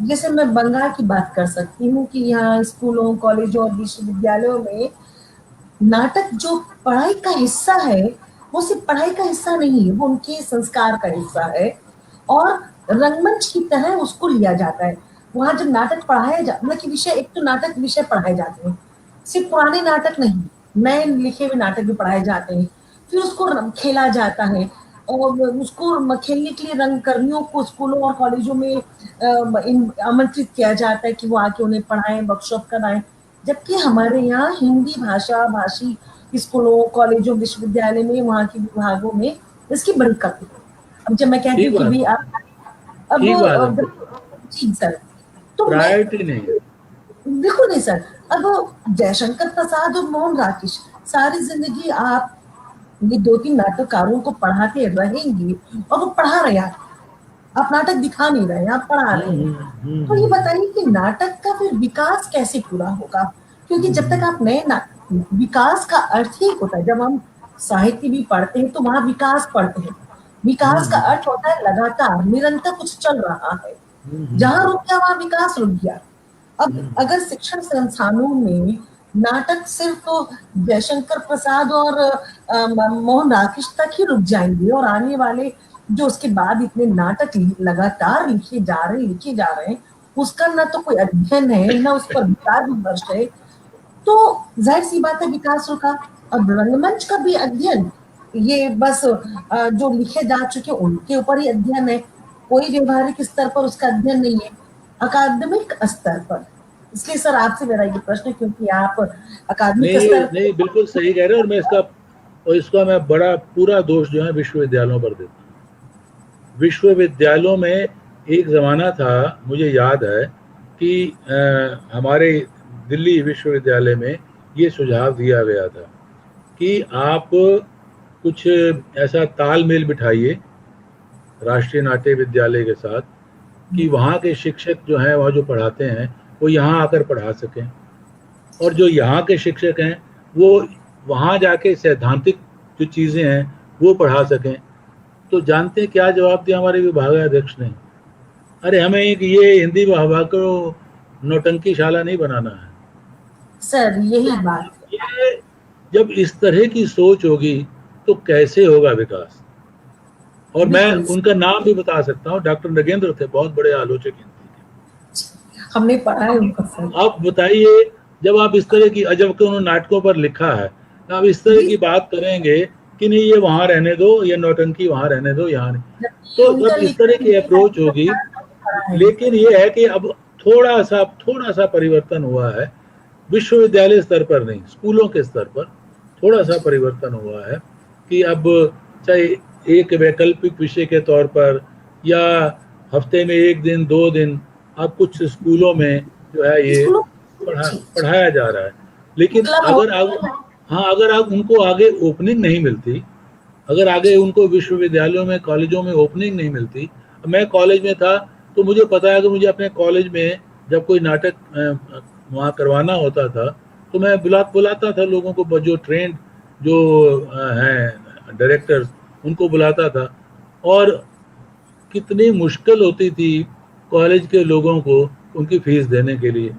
जैसे मैं बंगाल की बात कर सकती हूँ कि यहाँ स्कूलों कॉलेजों और विश्वविद्यालयों में नाटक जो पढ़ाई का हिस्सा है वो सिर्फ पढ़ाई का हिस्सा नहीं है, वो उनके संस्कार का हिस्सा है। और रंगमंच की तरह उसको लिया जाता है। वहां जब नाटक पढ़ाया जा मतलब कि विषय, एक तो नाटक विषय पढ़ाए जाते हैं, सिर्फ पुराने नाटक नहीं, नए लिखे हुए नाटक भी पढ़ाए जाते हैं। फिर उसको खेला जाता है और उसको खेलने के लिए रंगकर्मियों को स्कूलों और कॉलेजों में आमंत्रित किया जाता है कि वो आके उन्हें पढ़ाएं, वर्कशॉप कराएं। जबकि हमारे यहाँ हिंदी भाषा भाषी स्कूलों कॉलेजों विश्वविद्यालय में वहाँ के विभागों में इसकी बड़ी कमी है। अब जब मैं कहती ठीक हूँ कि बात भी है, आप अब ठीक बात है। जी सर, तो मैं प्रायोरिटी नहीं है। बिल्कुल नहीं सर। अब जयशंकर प्रसाद और मोहन राकेश सारी जिंदगी आप ये दो तीन नाटककारों को पढ़ाते रहेंगे और वो पढ़ा रहे हैं, आप नाटक दिखा नहीं रहे हैं, आप पढ़ा रहे हैं। तो ये हम्म। बताइए कि नाटक का फिर विकास कैसे पूरा होगा? क्योंकि जब तक हम्म। आप नए विकास का अर्थ ही होता है, जब हम साहित्य भी पढ़ते हैं तो वहां विकास पढ़ते हैं। विकास का हम्म। अर्थ होता है लगातार निरंतर कुछ चल रहा है। जहां हम्म। रुक गया वहां विकास रुक गया। अब हम्म। अगर शिक्षण संस्थानों में नाटक सिर्फ जयशंकर प्रसाद और मोहन राकेश तक ही रुक जाएंगे और आने वाले जो उसके बाद इतने नाटक लगातार लिखे जा रहे हैं, उसका ना तो कोई अध्ययन है, ना उस पर विचार विमर्श है, तो जाहिर सी बात है विकास रुका। अब रंगमंच का भी अध्ययन, ये बस जो लिखे जा चुके उनके ऊपर ही अध्ययन है, कोई व्यवहारिक स्तर पर उसका अध्ययन नहीं है, अकादमिक स्तर पर। इसलिए सर आपसे मेरा ये प्रश्न है, क्योंकि आप अकादमिक नहीं स्तर नहीं, बिल्कुल सही कह रहे हैं। और इसका मैं बड़ा पूरा दोष जो है विश्वविद्यालयों पर देता हूँ। विश्वविद्यालयों में एक ज़माना था, मुझे याद है कि हमारे दिल्ली विश्वविद्यालय में ये सुझाव दिया गया था कि आप कुछ ऐसा तालमेल बिठाइए राष्ट्रीय नाट्य विद्यालय के साथ कि वहाँ के शिक्षक जो हैं, वहाँ जो पढ़ाते हैं, वो यहाँ आकर पढ़ा सकें, और जो यहाँ के शिक्षक हैं वो वहाँ जाके सैद्धांतिक जो चीज़ें हैं वो पढ़ा सकें। तो जानते हैं क्या जवाब दिया हमारे विभागाध्यक्ष ने? अरे हमें एक ये हिंदी विभाग को नौटंकीशाला नहीं बनाना है सर, यही बात। ये जब इस तरह की सोच होगी तो कैसे होगा विकास? और मैं उनका नाम भी बता सकता हूँ, डॉक्टर नगेंद्र थे, बहुत बड़े आलोचक हिंदी के, हमने पढ़ा है उनका सर। अब बताइए, जब आप इस तरह की, जब के उन्होंने नाटकों पर लिखा है, आप इस तरह की बात करेंगे कि नहीं ये वहां रहने दो, ये नौटंकी वहां रहने दो, यहाँ नहीं, तो जब इस तरह की अप्रोच होगी। लेकिन ये है कि अब थोड़ा सा परिवर्तन हुआ है, विश्वविद्यालय स्तर पर नहीं, स्कूलों के स्तर पर थोड़ा सा परिवर्तन हुआ है कि अब चाहे एक वैकल्पिक विषय के तौर पर या हफ्ते में 1 दिन 2 दिन अब कुछ स्कूलों में जो है ये पढ़ाया जा रहा है। लेकिन अगर आप उनको आगे ओपनिंग नहीं मिलती, अगर आगे उनको विश्वविद्यालयों में, कॉलेजों में ओपनिंग नहीं मिलती। मैं कॉलेज में था तो मुझे पता है कि मुझे अपने कॉलेज में जब कोई नाटक वहाँ करवाना होता था तो मैं बुलाता था लोगों को, जो ट्रेंड जो हैं डायरेक्टर्स, उनको बुलाता था, और कितनी मुश्किल होती थी कॉलेज के लोगों को उनकी फीस देने के लिए।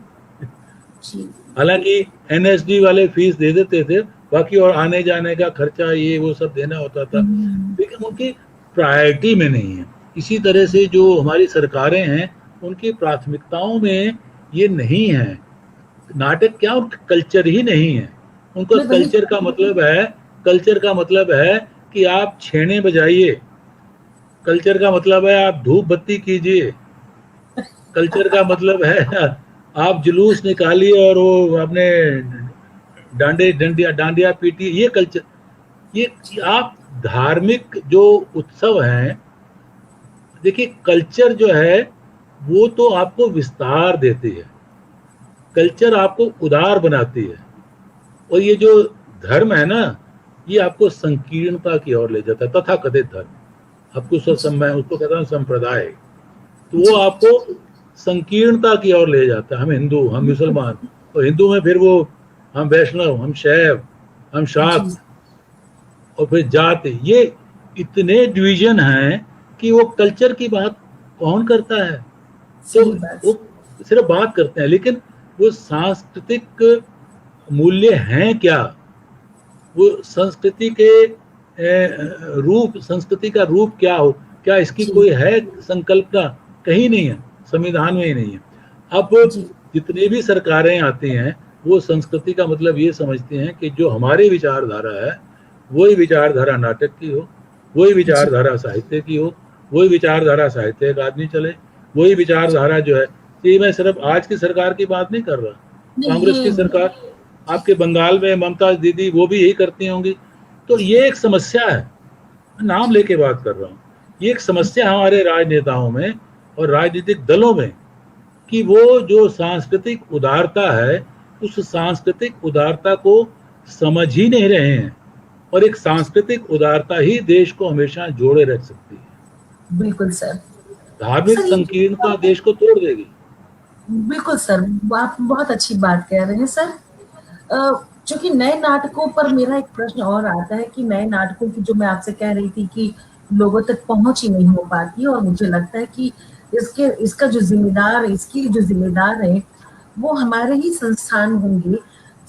हालांकि एनएसडी वाले फीस दे देते थे, बाकी और आने जाने का खर्चा ये वो सब देना होता था, लेकिन उनकी प्रायोरिटी में नहीं है। इसी तरह से जो हमारी सरकारें हैं उनकी प्राथमिकताओं में ये नहीं है। नाटक क्या, उनका कल्चर ही नहीं है। उनका कल्चर का मतलब है कि आप छेने बजाइए, कल्चर का मतलब है आप धूप बत्ती कीजिए, कल्चर का मतलब है आप जुलूस निकालिए और वो अपने डांडिया पीटिए, ये कल्चर। ये आप धार्मिक जो उत्सव हैं, देखिए कल्चर जो है वो तो आपको विस्तार देती है, कल्चर आपको उदार बनाती है, और ये जो धर्म है ना, ये आपको संकीर्णता की ओर ले जाता है। तथाकथित धर्म आपको उसको कहता हूँ संप्रदाय, तो वो आपको संकीर्णता की ओर ले जाता है। हम हिंदू, हम मुसलमान, और हिंदू में फिर वो हम वैष्णव, हम शैव, हम शाक्त, और फिर जाति, ये इतने डिवीजन हैं कि वो कल्चर की बात कौन करता है? तो वो सिर्फ बात करते हैं, लेकिन वो सांस्कृतिक मूल्य हैं क्या, वो संस्कृति के रूप, संस्कृति का रूप क्या हो, क्या इसकी कोई है संकल्पना? कहीं नहीं है, संविधान में ही नहीं है। अब जितनी भी सरकारें आती हैं वो संस्कृति का मतलब ये समझती हैं कि जो हमारी विचारधारा है वही विचारधारा नाटक की हो, वही विचारधारा साहित्य की हो, वही विचारधारा साहित्य अकादमी चले, वही विचारधारा जो है। ये मैं सिर्फ आज की सरकार की बात नहीं कर रहा, कांग्रेस की सरकार, आपके बंगाल में ममता दीदी, वो भी यही करती होंगी। तो ये एक समस्या है, नाम लेके बात कर रहा हूँ, ये एक समस्या हमारे राजनेताओं में और राजनीतिक दलों में कि वो जो सांस्कृतिक उदारता है, उस सांस्कृतिक उदारता को समझ ही नहीं रहे हैं, और एक सांस्कृतिक उदारता ही देश को हमेशा जोड़े रख सकती है। बिल्कुल सर, धार्मिक संकीर्णता देश को तोड़ देगी। बिल्कुल सर, आप बहुत अच्छी बात कह रहे हैं सर। चूंकि नए नाटकों पर मेरा एक प्रश्न और आता है कि नए नाटकों की, जो मैं आपसे कह रही थी कि लोगों तक पहुंच ही नहीं हो पाती, और मुझे लगता है कि इसकी जो जिम्मेदार है वो हमारे ही संस्थान होंगे।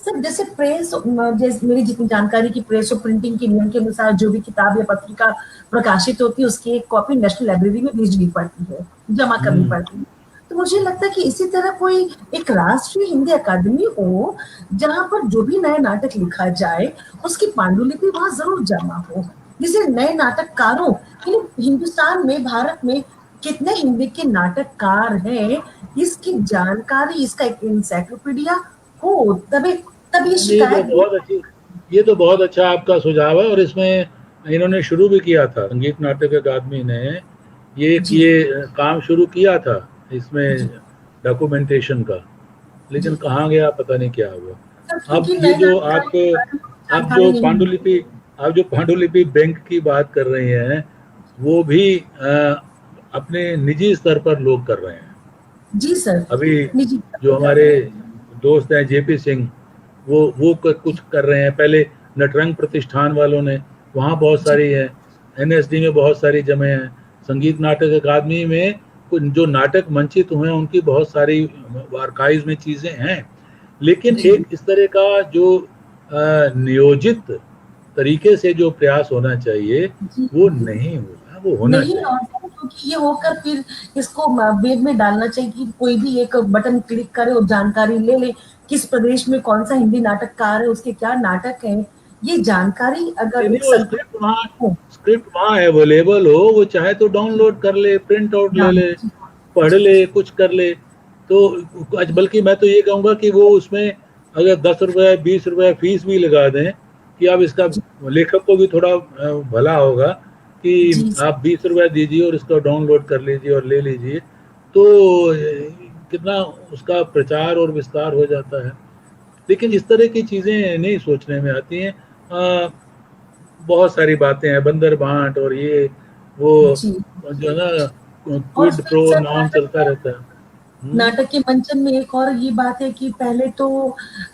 सर जैसे प्रेस, जैसे मेरी जितनी जानकारी की प्रेस और प्रिंटिंग के नियम के अनुसार जो भी किताब या पत्रिका प्रकाशित होती है उसकी एक कॉपी नेशनल लाइब्रेरी में भेजनी पड़ती है, जमा करनी हम्म। पड़ती है। तो मुझे लगता है कि इसी तरह कोई एक राष्ट्रीय हिंदी अकादमी हो जहां पर जो भी नया नाटक लिखा जाए उसकी पांडुलिपि वहां जरूर जमा हो, जिसे नए नाटककारों, हिंदुस्तान में, भारत में कितने हिंदी के नाटककार हैं, इसकी जानकारी, इसका एक इंसाइक्लोपीडिया हो, तभी तब ये ये तो शिकायत भी। बहुत अच्छी, ये तो बहुत अच्छा आपका सुझाव है। और इसमें इन्होंने शुरू भी किया था, संगीत नाटक अकादमी ने जी ये काम शुरू किया था इसमें, जी डॉक्यूमेंटेशन का। लेकिन जी कहाँ गया पता नहीं, क्या हुआ। सर, अब क्योंकि ये नए जो नाटककारों के बारे में आप जानकारी जो नहीं है। पांडुलिपि, आप जो पांडुलिपि बैंक की बात कर रही हैं, वो भी अपने निजी स्तर पर लोग कर रहे हैं। जी सर, अभी निजी जो कर हमारे रहे हैं। दोस्त हैं जेपी सिंह, वो कुछ कर रहे हैं। पहले नटरंग प्रतिष्ठान वालों ने, वहाँ बहुत जी सारी है, एनएसडी में बहुत सारी जमे हैं, संगीत नाटक अकादमी में जो नाटक मंचित हुए हैं उनकी बहुत सारी आर्काइव में चीज़ें हैं। लेकिन जी एक इस तरह का जो नियोजित तरीके से जो प्रयास होना चाहिए जी वो जी नहीं हुआ, वो होना नहीं, चाहिए। और क्योंकि ये होकर फिर इसको वेब में डालना चाहिए कि कोई भी एक बटन क्लिक करे और जानकारी ले ले किस प्रदेश में कौन सा हिंदी नाटककार है, उसके क्या नाटक हैं, ये जानकारी नहीं अगर नहीं, एक वो संकलित हो। स्क्रिप्ट वहाँ अवेलेबल हो, वो चाहे तो डाउनलोड कर ले, प्रिंट आउट ले हाँ ले, जी पढ़ ले, कुछ कर ले। तो बल्कि मैं तो ये कहूँगा कि वो उसमें अगर 10 रुपए 20 रुपए फीस भी लगा दें, कि अब इसका जी लेखक को भी थोड़ा भला होगा कि जी आप 20 रुपए दीजिए और इसको डाउनलोड कर लीजिए और ले लीजिए। तो कितना उसका प्रचार और विस्तार हो जाता है। लेकिन इस तरह की चीज़ें नहीं सोचने में आती हैं। बहुत सारी बातें हैं, बंदर बांट और ये वो, जी जो है ना, और क्विड फिर प्रो सर नॉन चलता रहता है। नाटक के मंचन में एक और ये बात है कि पहले तो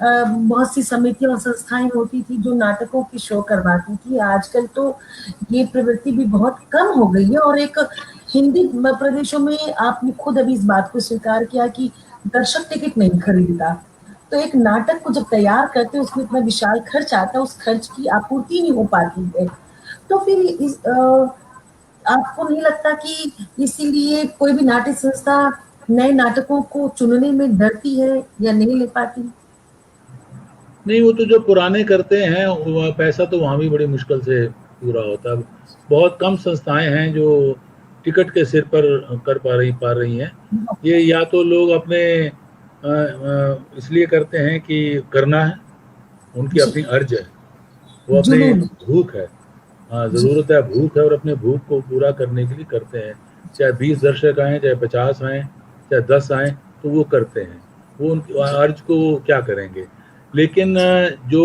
बहुत सी समितियां और संस्थाएं होती थी जो नाटकों की शो करवाती थी। आजकल तो ये प्रवृत्ति भी बहुत कम हो गई है, और एक हिंदी प्रदेशों में आपने खुद अभी इस बात को स्वीकार किया कि दर्शक टिकट नहीं खरीदता। तो एक नाटक को जब तैयार करते हैं उसमें इतना विशाल खर्च आता है, उस खर्च की आपूर्ति नहीं हो पाती है। तो फिर आपको नहीं लगता कि इसीलिए कोई भी नाट्य संस्था नए नाटकों को चुनने में डरती है या नहीं ले पाती? नहीं, वो तो जो पुराने करते हैं पैसा तो वहाँ भी बड़ी मुश्किल से पूरा होता है। बहुत कम संस्थाएं हैं जो टिकट के सिर पर कर पा रही हैं। ये या तो लोग अपने इसलिए करते हैं कि करना है, उनकी जी, अपनी अर्ज है, वो अपनी जुनून। भूख है। हाँ, जी ज़रूरत है, भूख है, और अपने भूख को पूरा करने के लिए करते हैं। चाहे 20 दर्शक आएँ, चाहे 50 आएँ, चाहे 10 आएँ, तो वो करते हैं। वो उनकी अर्ज को वो क्या करेंगे। लेकिन जो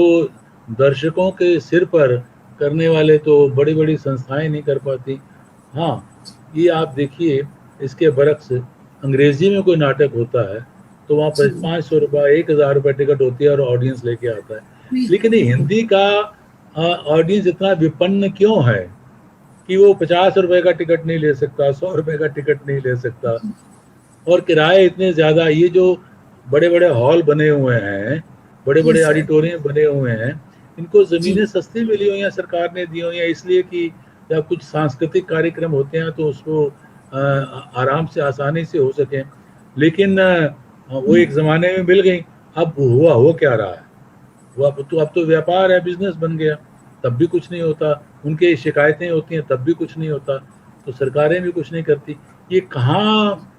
दर्शकों के सिर पर करने वाले तो बड़ी-बड़ी संस्थाएँ नहीं कर पाती। हाँ, ये आप देखिए, इसके बरक्स अंग्रेज़ी में कोई नाटक होता है, तो वहाँ पर जी ₹500 ₹1000 टिकट होती है और ऑडियंस लेके आता है। लेकिन ये बिल्कुल। हिंदी का ऑडियंस इतना विपन्न क्यों है कि वो ₹50 का टिकट नहीं ले सकता, ₹100 का टिकट नहीं ले सकता, और किराए इतने ज़्यादा। ये जो बड़े-बड़े हॉल बने हुए हैं, जी बड़े-बड़े सर। ऑडिटोरियम बने हुए हैं, इनको जी ज़मीनें सस्ती मिली हुई हैं, सरकार ने दी हुई हैं, इसलिए कि जब कुछ सांस्कृतिक कार्यक्रम होते हैं तो उसको आराम से, आसानी से हो सकें। लेकिन वो एक ज़माने में मिल गई, अब हुआ हो क्या रहा है? वो अब तो व्यापार है, बिज़नेस बन गया, तब भी कुछ नहीं होता। उनकी शिकायतें होती हैं, तब भी कुछ नहीं होता। तो सरकारें भी कुछ नहीं करती। ये कहाँ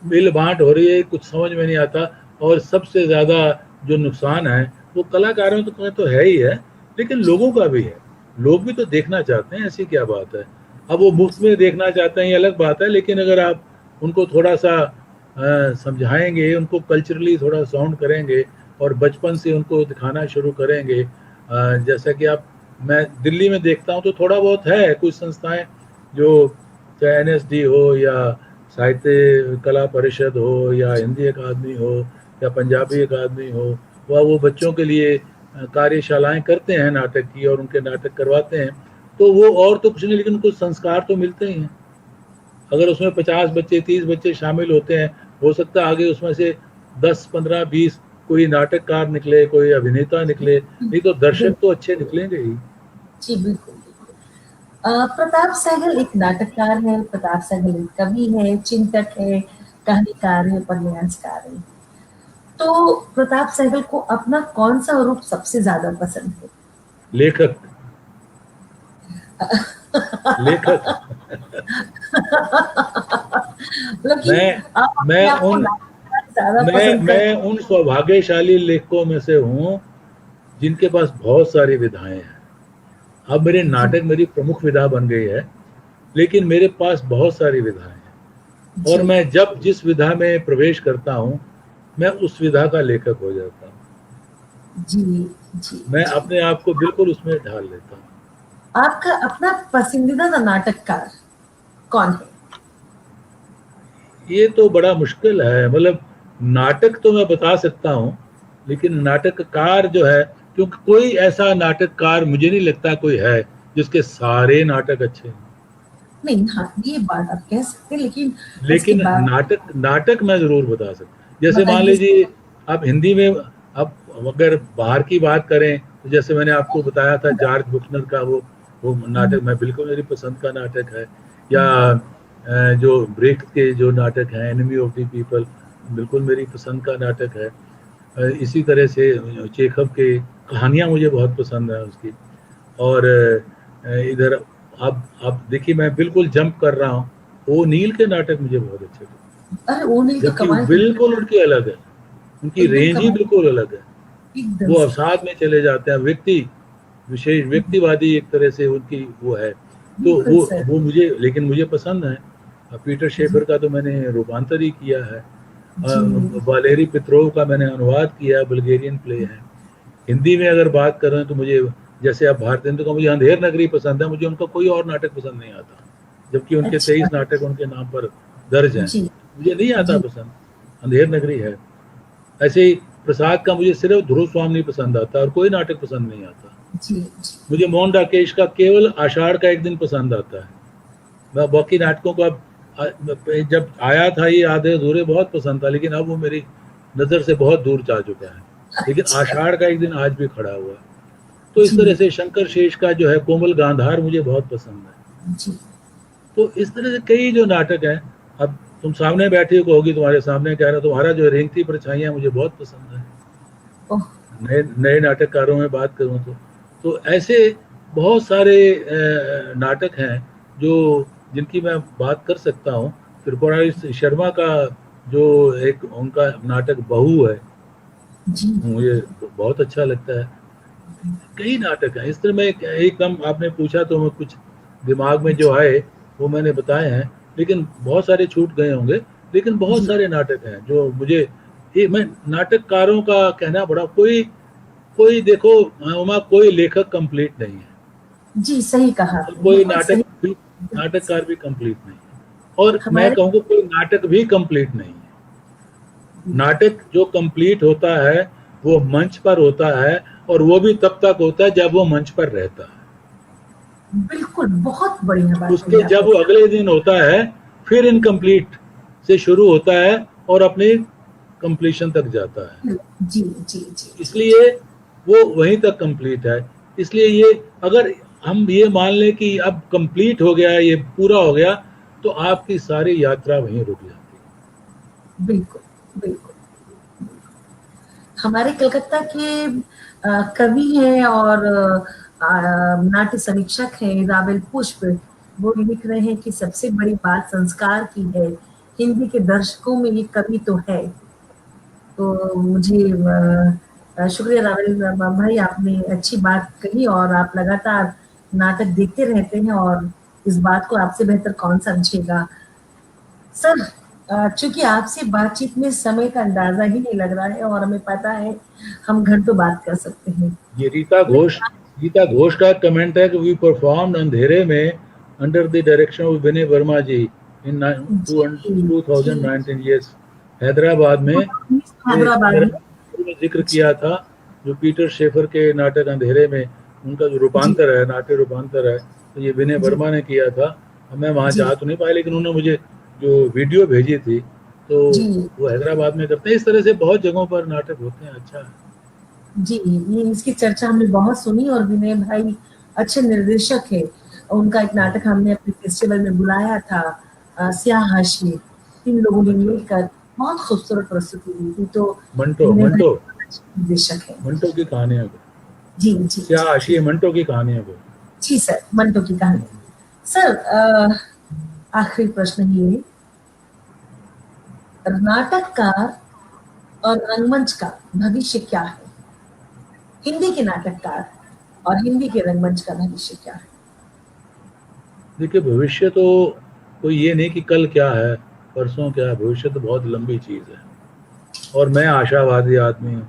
मिल-बाँट हो रही है, कुछ समझ में नहीं आता। और सबसे ज़्यादा जो नुकसान है, वो कलाकारों का तो है ही है, लेकिन लोगों का भी है। लोग भी तो देखना चाहते हैं, ऐसी क्या बात है। अब वो मुफ़्त में देखना चाहते हैं, ये अलग बात है, लेकिन अगर आप उनको थोड़ा-सा समझाएँगे, उनको कल्चरली थोड़ा साउंड करेंगे और बचपन से उनको दिखाना शुरू करेंगे। जैसा कि आप, मैं दिल्ली में देखता हूँ तो थोड़ा बहुत है, कुछ संस्थाएँ जो, चाहे एनएसडी हो या साहित्य कला परिषद हो या हिंदी अकादमी हो या पंजाबी अकादमी हो, वह वो बच्चों के लिए कार्यशालाएँ करते हैं नाटक की, और उनके नाटक करवाते हैं। तो वो और तो कुछ नहीं, लेकिन कुछ संस्कार तो मिलते ही हैं। अगर उसमें 50 बच्चे 30 बच्चे शामिल होते हैं, हो सकता है आगे उसमें से 10 15 20 कोई नाटककार निकले, कोई अभिनेता निकले, नहीं तो दर्शक तो अच्छे निकलेंगे ही। जी बिल्कुल बिल्कुल। प्रताप सहगल एक नाटककार है, प्रताप सहगल एक कवि है, चिंतक है, कहानीकार है, उपन्यासकार है। तो प्रताप सहगल को अपना कौन सा रूप सबसे ज्यादा पसंद है? लेखक। लेखक। मतलब कि मैं आप अपने मैं आप को उन नाटककार ज्यादा मैं पसंद मैं करते उन सौभाग्यशाली लेखकों में से हूँ जिनके पास बहुत सारी विधाएं हैं। अब मेरे हैं? जी नाटक मेरी प्रमुख विधा बन गई है, लेकिन मेरे पास बहुत सारी विधाएं हैं, और जी मैं जब जिस विधा में प्रवेश करता हूँ, मैं उस विधा का लेखक हो जाता हूँ। जी जी मैं जी। अपने आप को बिल्कुल उसमें ढाल लेता हूँ। आपका अपना पसंदीदा नाटककार कौन है? ये तो बड़ा मुश्किल है, मतलब नाटक तो मैं बता सकता हूँ, लेकिन नाटककार जो है, क्योंकि कोई ऐसा नाटककार मुझे नहीं लगता कोई है जिसके सारे नाटक अच्छे हैं। नहीं, हाँ, ये बात आप कह सकते हैं, लेकिन उसके लेकिन बाद नाटक नाटक मैं ज़रूर बता सकता, जैसे मान बताइए। लीजिए आप हिंदी में, आप अगर बाहर की बात करें, तो जैसे मैंने आपको बताया था जॉर्ज बुकनर का वो नाटक मैं बिल्कुल मेरी पसंद का नाटक है। या जो ब्रेख्त के जो नाटक हैं, एनिमी ऑफ द पीपल, बिल्कुल मेरी पसंद का नाटक है। इसी तरह से चेखव के कहानियाँ मुझे बहुत पसंद है उसकी। और इधर अब देखिए मैं बिल्कुल जंप कर रहा हूँ, ओ नील के नाटक मुझे बहुत अच्छे लगते अरे ओनिल हैं, तो जबकि वो कमाल की, बिल्कुल उनकी अलग है, उनकी एकदम रेंज ही कमाल, बिल्कुल अलग है। एकदम वो से। अवसाद में चले जाते हैं, विशेष व्यक्तिवादी एक तरह से उनकी वो है। तो बिल्कुल सर। वो मुझे, लेकिन मुझे पसंद है। पीटर जी शेफर का तो मैंने रूपांतर ही किया है। जी वालेरी पित्रोव का मैंने अनुवाद किया, बुल्गेरियन प्ले है। हिंदी में अगर बात करें तो मुझे, जैसे अब भारतेंदु का मुझे अंधेर नगरी पसंद है, मुझे उनका कोई और नाटक पसंद नहीं आता, जबकि उनके अच्छा। 23 नाटक उनके नाम पर दर्ज हैं। जी मुझे नहीं आता जी पसंद, अंधेर नगरी है। ऐसे ही प्रसाद का मुझे सिर्फ ध्रुव स्वामी पसंद आता है, और कोई नाटक पसंद नहीं आता। जी जी। मुझे मोहन राकेश का केवल आषाढ़ का एक दिन पसंद आता है। मैं बाकी नाटकों को अब जब आया था ये आधे अधूरे बहुत पसंद था, लेकिन अब वो मेरी नज़र से बहुत दूर जा चुका है। लेकिन अच्छा। आषाढ़ का एक दिन आज भी खड़ा हुआ है। तो इस तरह जी से शंकर शेष का जो है कोमल गांधार मुझे बहुत पसंद है। जी। तो इस तरह से कई जो नाटक हैं, अब तुम सामने बैठी हो, कहोगी तुम्हारे सामने कह रहा, तुम्हारा जो रेंगती परछाइयाँ मुझे बहुत पसंद है। ओह। नए नए नाटककारों में बात करूँ तो ऐसे बहुत सारे नाटक हैं जो, जिनकी मैं बात कर सकता हूँ। त्रिपुरारी शर्मा का जो एक उनका नाटक बहू है, जी मुझे बहुत अच्छा लगता है। कई नाटक हैं इस तरह। मैं एकदम आपने पूछा तो मैं कुछ दिमाग में जो आए वो मैंने बताए हैं, लेकिन बहुत सारे छूट गए होंगे। लेकिन बहुत जी सारे नाटक हैं जो मुझे, ये मैं नाटककारों का कहना बड़ा, कोई कोई देखो उमा, कोई लेखक कंप्लीट नहीं है, जी, सही कहा और आपने, कोई बिल्कुल सही। नाटककार भी कंप्लीट नहीं है, और मैं हमारे कहूँगा कोई नाटक भी कंप्लीट नहीं है। नाटक जो कंप्लीट होता है वो मंच पर होता है, और वो भी तब तक होता है जब वो मंच पर रहता है। बिल्कुल बहुत बढ़िया बात कही उसके जब आपने। वो अगले दिन होता है, फिर इनकम्प्लीट से शुरू होता है और अपनी कंप्लीशन तक जाता है। जी जी जी जी जी। इसलिए वो वहीं तक कंप्लीट है। इसलिए ये, अगर हम ये मान लें कि अब कंप्लीट हो गया है, ये पूरा हो गया, तो आपकी सारी यात्रा वहीं रुक जाती बिल्कुल बिल्कुल। हमारे कलकत्ता के कवि हैं और नाट्य समीक्षक हैं रावेल पुष्प। वो लिख रहे हैं कि सबसे बड़ी बात संस्कार की है, हिंदी के दर्शकों में ये कवि तो है। तो मुझे शुक्रिया रावेल भाई, आपने अच्छी बात कही, और आप लगातार नाटक देखते रहते हैं, और इस बात को आपसे बेहतर कौन समझेगा। सर, चूंकि आपसे बातचीत में समय का अंदाजा ही नहीं लग रहा है, और हमें पता है हम घंटों बात कर सकते हैं, है। ये रीता घोष का कमेंट है कि वी परफॉर्म्ड अंधेरे में under the direction of Vinay Verma ji in G G. 2019। Yes, Hyderabad में। हैदराबाद में। मैंने जिक्र जी किया था, जो पीटर शेफर के नाटक अंधेरे में उनका जो जी रूपांतर है, नाट्य रूपांतर है, तो ये विनय जी वर्मा ने किया था। अब मैं वहाँ जी जा तो नहीं पाया, लेकिन उन्होंने मुझे जो वीडियो भेजी थी, तो जी वो हैदराबाद में करते हैं। इस तरह से बहुत जगहों पर नाटक होते हैं। अच्छा है। जी, ये इसकी चर्चा हमने बहुत सुनी और विनय भाई अच्छे निर्देशक है। उनका एक नाटक हाँ हमने अपने फेस्टिवल में बुलाया था, स्याह हाशिए। 3 लोगों ने अच्छा मिलकर बहुत खूबसूरत प्रस्तुति दी थी। तो मंटो विनय भाई मंटो बहुत अच्छे निर्देशक हैं। मंटो की कहानियों को, जी, जी, क्या जी, जी। आशिया मंटो की कहानियों को। जी सर, मंटो की कहानी। सर आखिरी प्रश्न ये, नाटककार और रंगमंच का भविष्य क्या है? हिंदी के नाटककार और हिंदी के रंगमंच का भविष्य क्या है? देखिए भविष्य तो कोई ये नहीं कि कल क्या है परसों क्या है, भविष्य तो बहुत लंबी चीज़ है। और मैं आशावादी आदमी हूँ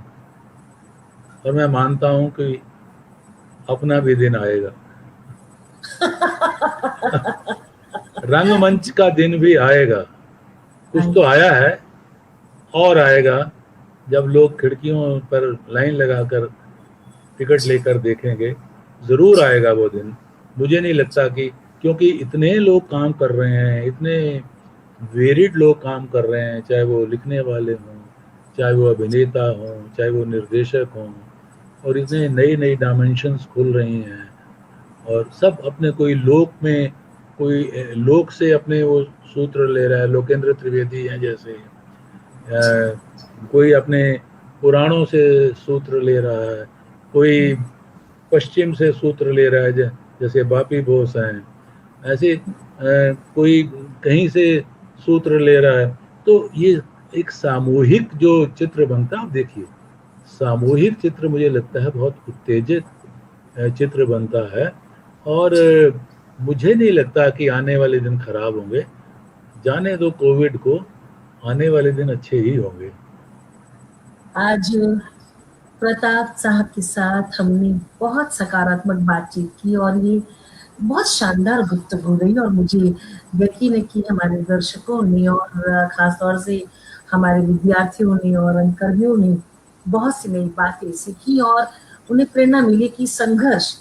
और मैं मानता हूँ कि अपना भी दिन आएगा। रंगमंच का दिन भी आएगा। कुछ तो आएगा। आया है और आएगा, जब लोग खिड़कियों पर लाइन लगाकर टिकट जी, लेकर देखेंगे। ज़रूर जी, आएगा वो दिन। मुझे नहीं लगता कि, क्योंकि इतने लोग काम कर रहे हैं, इतने वेरिड लोग काम कर रहे हैं, चाहे वो लिखने वाले हों, चाहे वो अभिनेता हों, चाहे वो निर्देशक हों, और जी, इतने नई नई डायमेंशंस खुल रही हैं। और सब अपने कोई लोक में, कोई लोक से अपने वो सूत्र ले रहा है। लोकेंद्र त्रिवेदी हैं जैसे, जी, कोई अपने पुराणों से सूत्र ले रहा है, कोई पश्चिम से सूत्र ले रहा है, जैसे बापी बोस हैं। ऐसे कोई कहीं से सूत्र ले रहा है। तो ये एक सामूहिक जो चित्र बनता है, आप देखिए सामूहिक चित्र मुझे लगता है बहुत उत्तेजित चित्र बनता है। और जी। मुझे नहीं लगता कि आने वाले दिन खराब होंगे। जाने दो कोविड को, आने वाले दिन अच्छे ही होंगे। आज प्रताप साहब के साथ हमने बहुत सकारात्मक बातचीत की और ये बहुत शानदार गुफ्तगू रही और मुझे यकीन है कि हमारे दर्शकों ने और ख़ास तौर से हमारे विद्यार्थियों ने और रंगकर्मियों ने बहुत सी नई बातें सीखी और उन्हें प्रेरणा मिली कि संघर्ष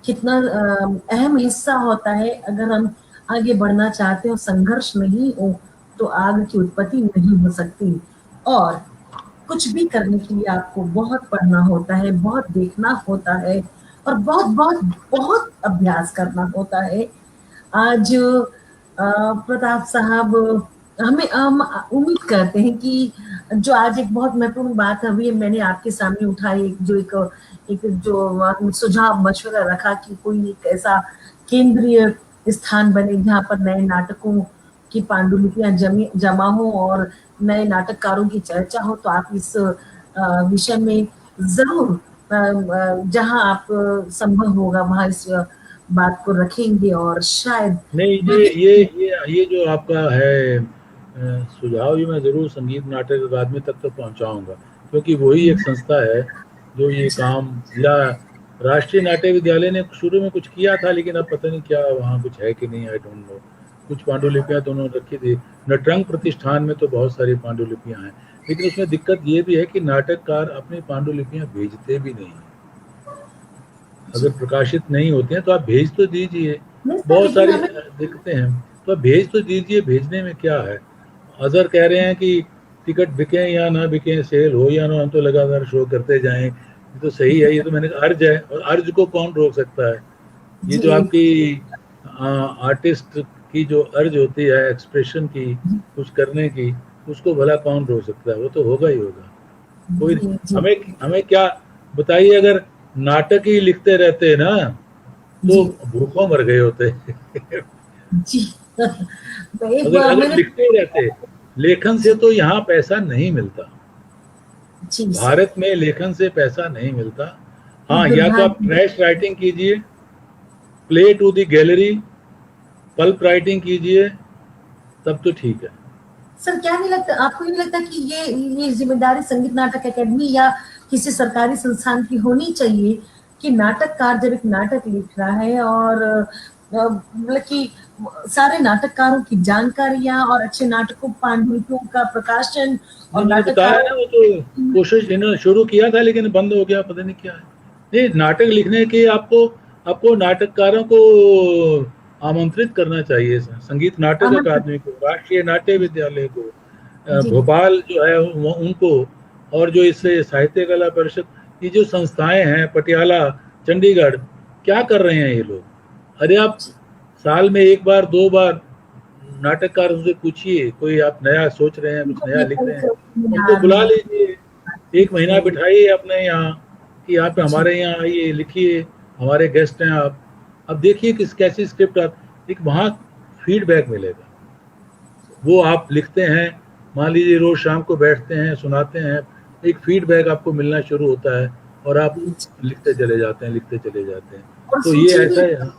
कितना अहम हिस्सा होता है। अगर हम आगे बढ़ना चाहते हो, संघर्ष नहीं हो, तो आग की उत्पत्ति नहीं हो सकती। और कुछ भी करने के लिए आपको बहुत पढ़ना होता है, बहुत देखना होता है और बहुत बहुत बहुत अभ्यास करना होता है। आज प्रताप साहब, हमें हम उम्मीद करते हैं कि जो आज एक बहुत महत्वपूर्ण बात अभी मैंने आपके सामने उठाई, जो एक जो सुझाव मशवरा रखा कि कोई एक ऐसा केंद्रीय स्थान बने जहाँ पर नए नाटकों की पांडुलिपियां जमा हो और नए नाटककारों की चर्चा हो। तो आप इस विषय में जरूर जहां आप संभव होगा वहां इस बात को रखेंगे और शायद नहीं, ये जो आपका है सुझाव, ये मैं ज़रूर संगीत नाटक अकादमी तक तो पहुँचाऊँगा, क्योंकि वही एक संस्था है जो ये काम, या राष्ट्रीय नाट्य विद्यालय ने शुरू में कुछ किया था, लेकिन अब पता नहीं क्या वहाँ कुछ है कि नहीं, आई डोंट नो। कुछ पांडुलिपियाँ तो उन्होंने रखी थी। नटरंग प्रतिष्ठान में तो बहुत सारी पांडुलिपियाँ हैं, लेकिन उसमें दिक्कत ये भी है कि नाटककार अपनी पांडुलिपियाँ भेजते भी नहीं हैं। अगर प्रकाशित नहीं होते हैं तो आप भेज तो दीजिए। नहीं सर, बहुत लेकिन सारी हमें दिक्कतें हैं, तो आप भेज तो दीजिए, भेजने में क्या है। अदर कह रहे हैं कि टिकट बिकें या ना बिकें, सेल हो या ना, हम तो लगातार शो करते जाएं। ये तो सही है, ये तो मैंने कहा अर्ज है, और अर्ज को कौन रोक सकता है। ये जो जी आपकी आर्टिस्ट की जो अर्ज होती है एक्सप्रेशन की, कुछ करने की, उसको भला कौन रोक सकता है। वो तो होगा ही होगा। कोई नहीं। जी जी हमें हमें क्या बताइए, अगर नाटक ही लिखते रहते ना तो जी भूखों मर गए होते। जी मैं एक अगर बार अगर मैंने लिखते ही रहते, लेखन से जी तो यहाँ पैसा नहीं मिलता। जी सर, भारत में लेखन से पैसा नहीं मिलता। ये हाँ, या तो आप दुर्भाग्य। ट्रैश राइटिंग कीजिए, play to the gallery, pulp writing कीजिए, तब तो ठीक है। सर क्या नहीं लगता आपको, ये नहीं लगता कि ये जिम्मेदारी संगीत नाटक अकेडमी या किसी सरकारी संस्थान की होनी चाहिए कि नाटककार जब एक नाटक लिख रहा है और मतलब कि सारे नाटककारों की जानकारियां और अच्छे नाटकों पांडुलिपियों का प्रकाशन और नहीं, मैंने बताया नाटककारों ना, वो तो कोशिश इन्होंने शुरू किया था लेकिन बंद हो गया, पता नहीं क्या है। नहीं, नाटक लिखने के आपको आपको नाटककारों को आमंत्रित करना चाहिए, संगीत नाटक आमंत्रित। अकादमी को, राष्ट्रीय नाट्य विद्यालय को, जी भोपाल जो है उनको, और जो इससे साहित्य कला परिषद, ये जो संस्थाएं हैं, पटियाला, चंडीगढ़, क्या कर रहे हैं ये लोग? अरे आप साल में एक बार दो बार नाटककारों से पूछिए, कोई आप नया सोच रहे हैं, कुछ उनको नया लिख लेकर रहे हैं, के उनको सेमिनार बुला में लीजिए, एक महीना कीजिए। बिठाइए अपने यहाँ कि आप जी हमारे यहाँ आइए, लिखिए, हमारे गेस्ट हैं आप। अब देखिए किस कैसी स्क्रिप्ट आप, एक वहाँ फीडबैक मिलेगा। वो आप लिखते हैं, मान लीजिए रोज शाम को बैठते हैं, सुनाते हैं, एक फीडबैक आपको मिलना शुरू होता है, और आप जी। लिखते चले जाते हैं, लिखते चले जाते हैं। और तो ये सूची भी ऐसा है।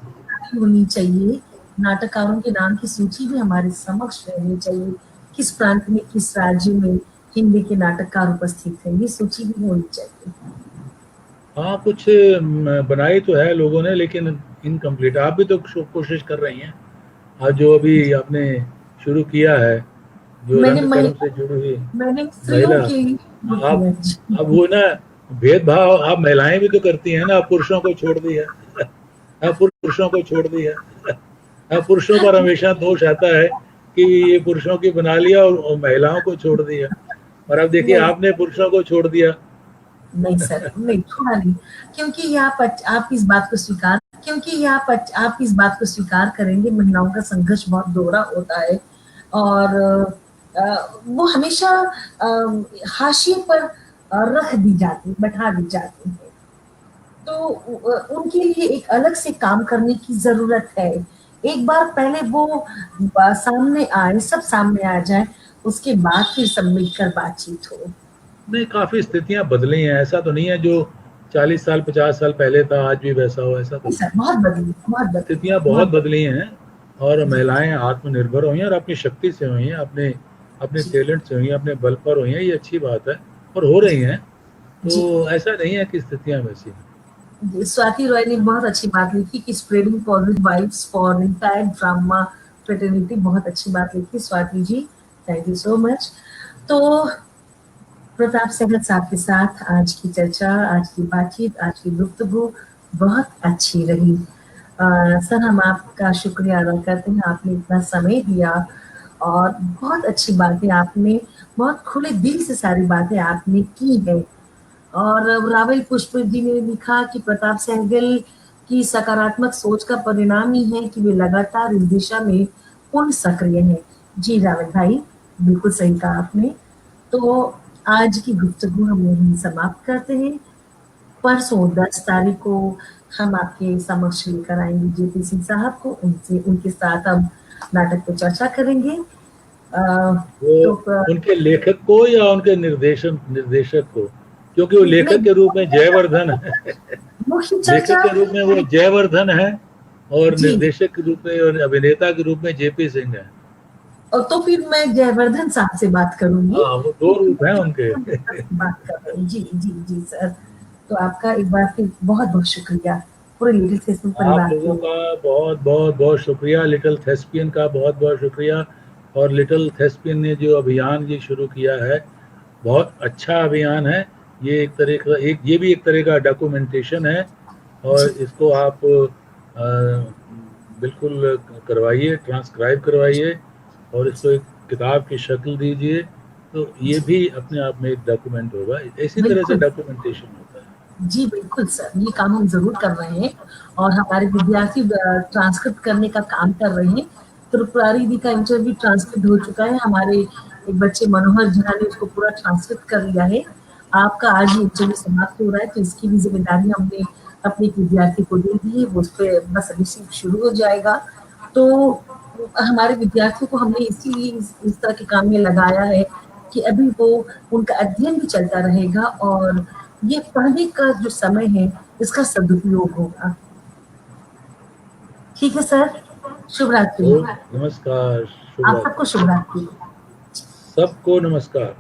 होनी चाहिए, नाटककारों के नाम की सूची भी हमारे समक्ष रहनी चाहिए, किस प्रांत में, किस राज्य में हिंदी के नाटककार उपस्थित हैं, ये सूची भी होनी चाहिए। हाँ, कुछ बनाई तो है लोगों ने, लेकिन इनकम्प्लीट। आप भी तो कोशिश कर रही हैं। आज जो अभी आपने शुरू किया है, जो मैंने रंगकर्म से जुड़ी हुई मैंने स्त्रियों महिला, के लिए शुरू आप किया। जी। अब वो ना भेदभाव आप महिलाएं भी तो करती हैं ना, आप पुरुषों को छोड़ दिया। आप पुरुषों को छोड़ दिया। अब पुरुषों पर हमेशा दोष आता है कि ये पुरुषों की बना लिया और महिलाओं को छोड़ दिया, और अब देखिए नहीं आपने पुरुषों को छोड़ दिया। नहीं सर, नहीं थोड़ा नहीं, क्योंकि ये आप इस बात को स्वीकार, क्योंकि ये आप इस बात को स्वीकार करेंगे, महिलाओं का संघर्ष बहुत दोहरा होता है, और वो हमेशा हाशिए पर रख दी जाती, बैठा दी जाती है। तो उनके लिए एक अलग से काम करने की जरूरत है। एक बार पहले वो सामने आए, सब सामने आ जाए, उसके बाद फिर सब मिलकर बातचीत हो। नहीं, काफी स्थितियां बदली हैं, ऐसा तो नहीं है जो 40 साल 50 साल पहले था आज भी वैसा हो, ऐसा तो नहीं नहीं सर, है। बहुत बदली, बहुत बदली, स्थितियां बहुत बहुत बदली बदली। हैं, और जी महिलाएं आत्मनिर्भर हुई हैं, और अपनी शक्ति से हुई हैं, अपने अपने जी टैलेंट से हुई हैं, अपने बल पर हुई हैं, ये अच्छी बात है, और हो रही जी हैं। जी तो ऐसा नहीं है कि स्थितियां वैसी हैं। जी। स्वाति रॉय ने बहुत अच्छी बात लिखी कि spreading positive vibes for entire drama fraternity, बहुत अच्छी बात लिखी Swati ji, thank you so much. तो प्रताप सहगल साहब के साथ आज की चर्चा, आज की बातचीत, आज की गुफ्तगू बहुत अच्छी रही। सर, हम आपका शुक्रिया अदा करते हैं, आपने इतना समय दिया, और बहुत अच्छी बातें आपने, बहुत खुले दिल से सारी बातें आपने की है। और रावल पुष्प जी ने लिखा कि प्रताप सहगल की सकारात्मक सोच का परिणाम ही है कि वे लगातार इस दिशा में पूर्ण सक्रिय हैं। जी रावल भाई, बिल्कुल सही कहा आपने। तो आज की गुफ्तगू हम यहीं समाप्त करते हैं। परसों 10 तारीख को हम आपके समक्ष लेकर आएंगे जेपी सिंह साहब को, उनसे उनके साथ हम नाटक पर चर्चा करेंगे। वो तो उनके लेखक को या उनके निर्देशक को? क्योंकि वो लेखक नहीं, के रूप में जयवर्धन है। मुख्य लेखक चर्चा। के रूप में वो जयवर्धन है, और जी, निर्देशक के रूप में और अभिनेता के रूप में जेपी सिंह है। और तो फिर मैं जयवर्धन साहब से बात करूंगी, हाँ, वो दो क्योंकि रूप हैं मैं उनके। बात कर रही हूँ। जी जी जी सर। तो आपका एक बार फिर बहुत बहुत शुक्रिया पूरे लिटिल थिएटर आप परिवार के लोगों लिए। का बहुत बहुत बहुत शुक्रिया, लिटिल थेस्पियन का बहुत बहुत शुक्रिया। और लिटिल थेस्पियन ने जो अभियान ये शुरू किया है, बहुत अच्छा अभियान है। ये एक तरह का, ये भी एक तरह का डॉक्यूमेंटेशन है, और जी इसको आप बिल्कुल करवाइए, ट्रांसक्राइब करवाइए, और इसको एक किताब की शक्ल दीजिए। तो ये जी भी अपने आप में एक डॉक्यूमेंट होगा। इसी तरह से बिल्कुल। डॉक्यूमेंटेशन होता है। जी बिल्कुल सर, ये काम हम जरूर कर रहे हैं, और हमारे विद्यार्थी ट्रांसक्रिप्ट करने का काम कर रहे हैं। त्रिपुरारी दी का इंटरव्यू ट्रांसक्रिप्ट हो चुका है, हमारे एक बच्चे मनोहर झा ने उसको पूरा ट्रांसक्रिप्ट कर लिया है। आपका आज ये इंटरव्यू समाप्त हो रहा है, तो इसकी भी जिम्मेदारी हमने अपने एक विद्यार्थी को दे दी है, वो उस पर बस रिसीव शुरू हो जाएगा। तो हमारे विद्यार्थियों को हमने इसीलिए इस तरह के काम में लगाया है कि अभी वो उनका अध्ययन भी चलता रहेगा, और ये पढ़ने का जो समय है इसका सदुपयोग होगा। ठीक है सर, शुभ रात्रि। तो नमस्कार, शुभ आप सबको रात्रि। शुभ रात्रि। सबको नमस्कार।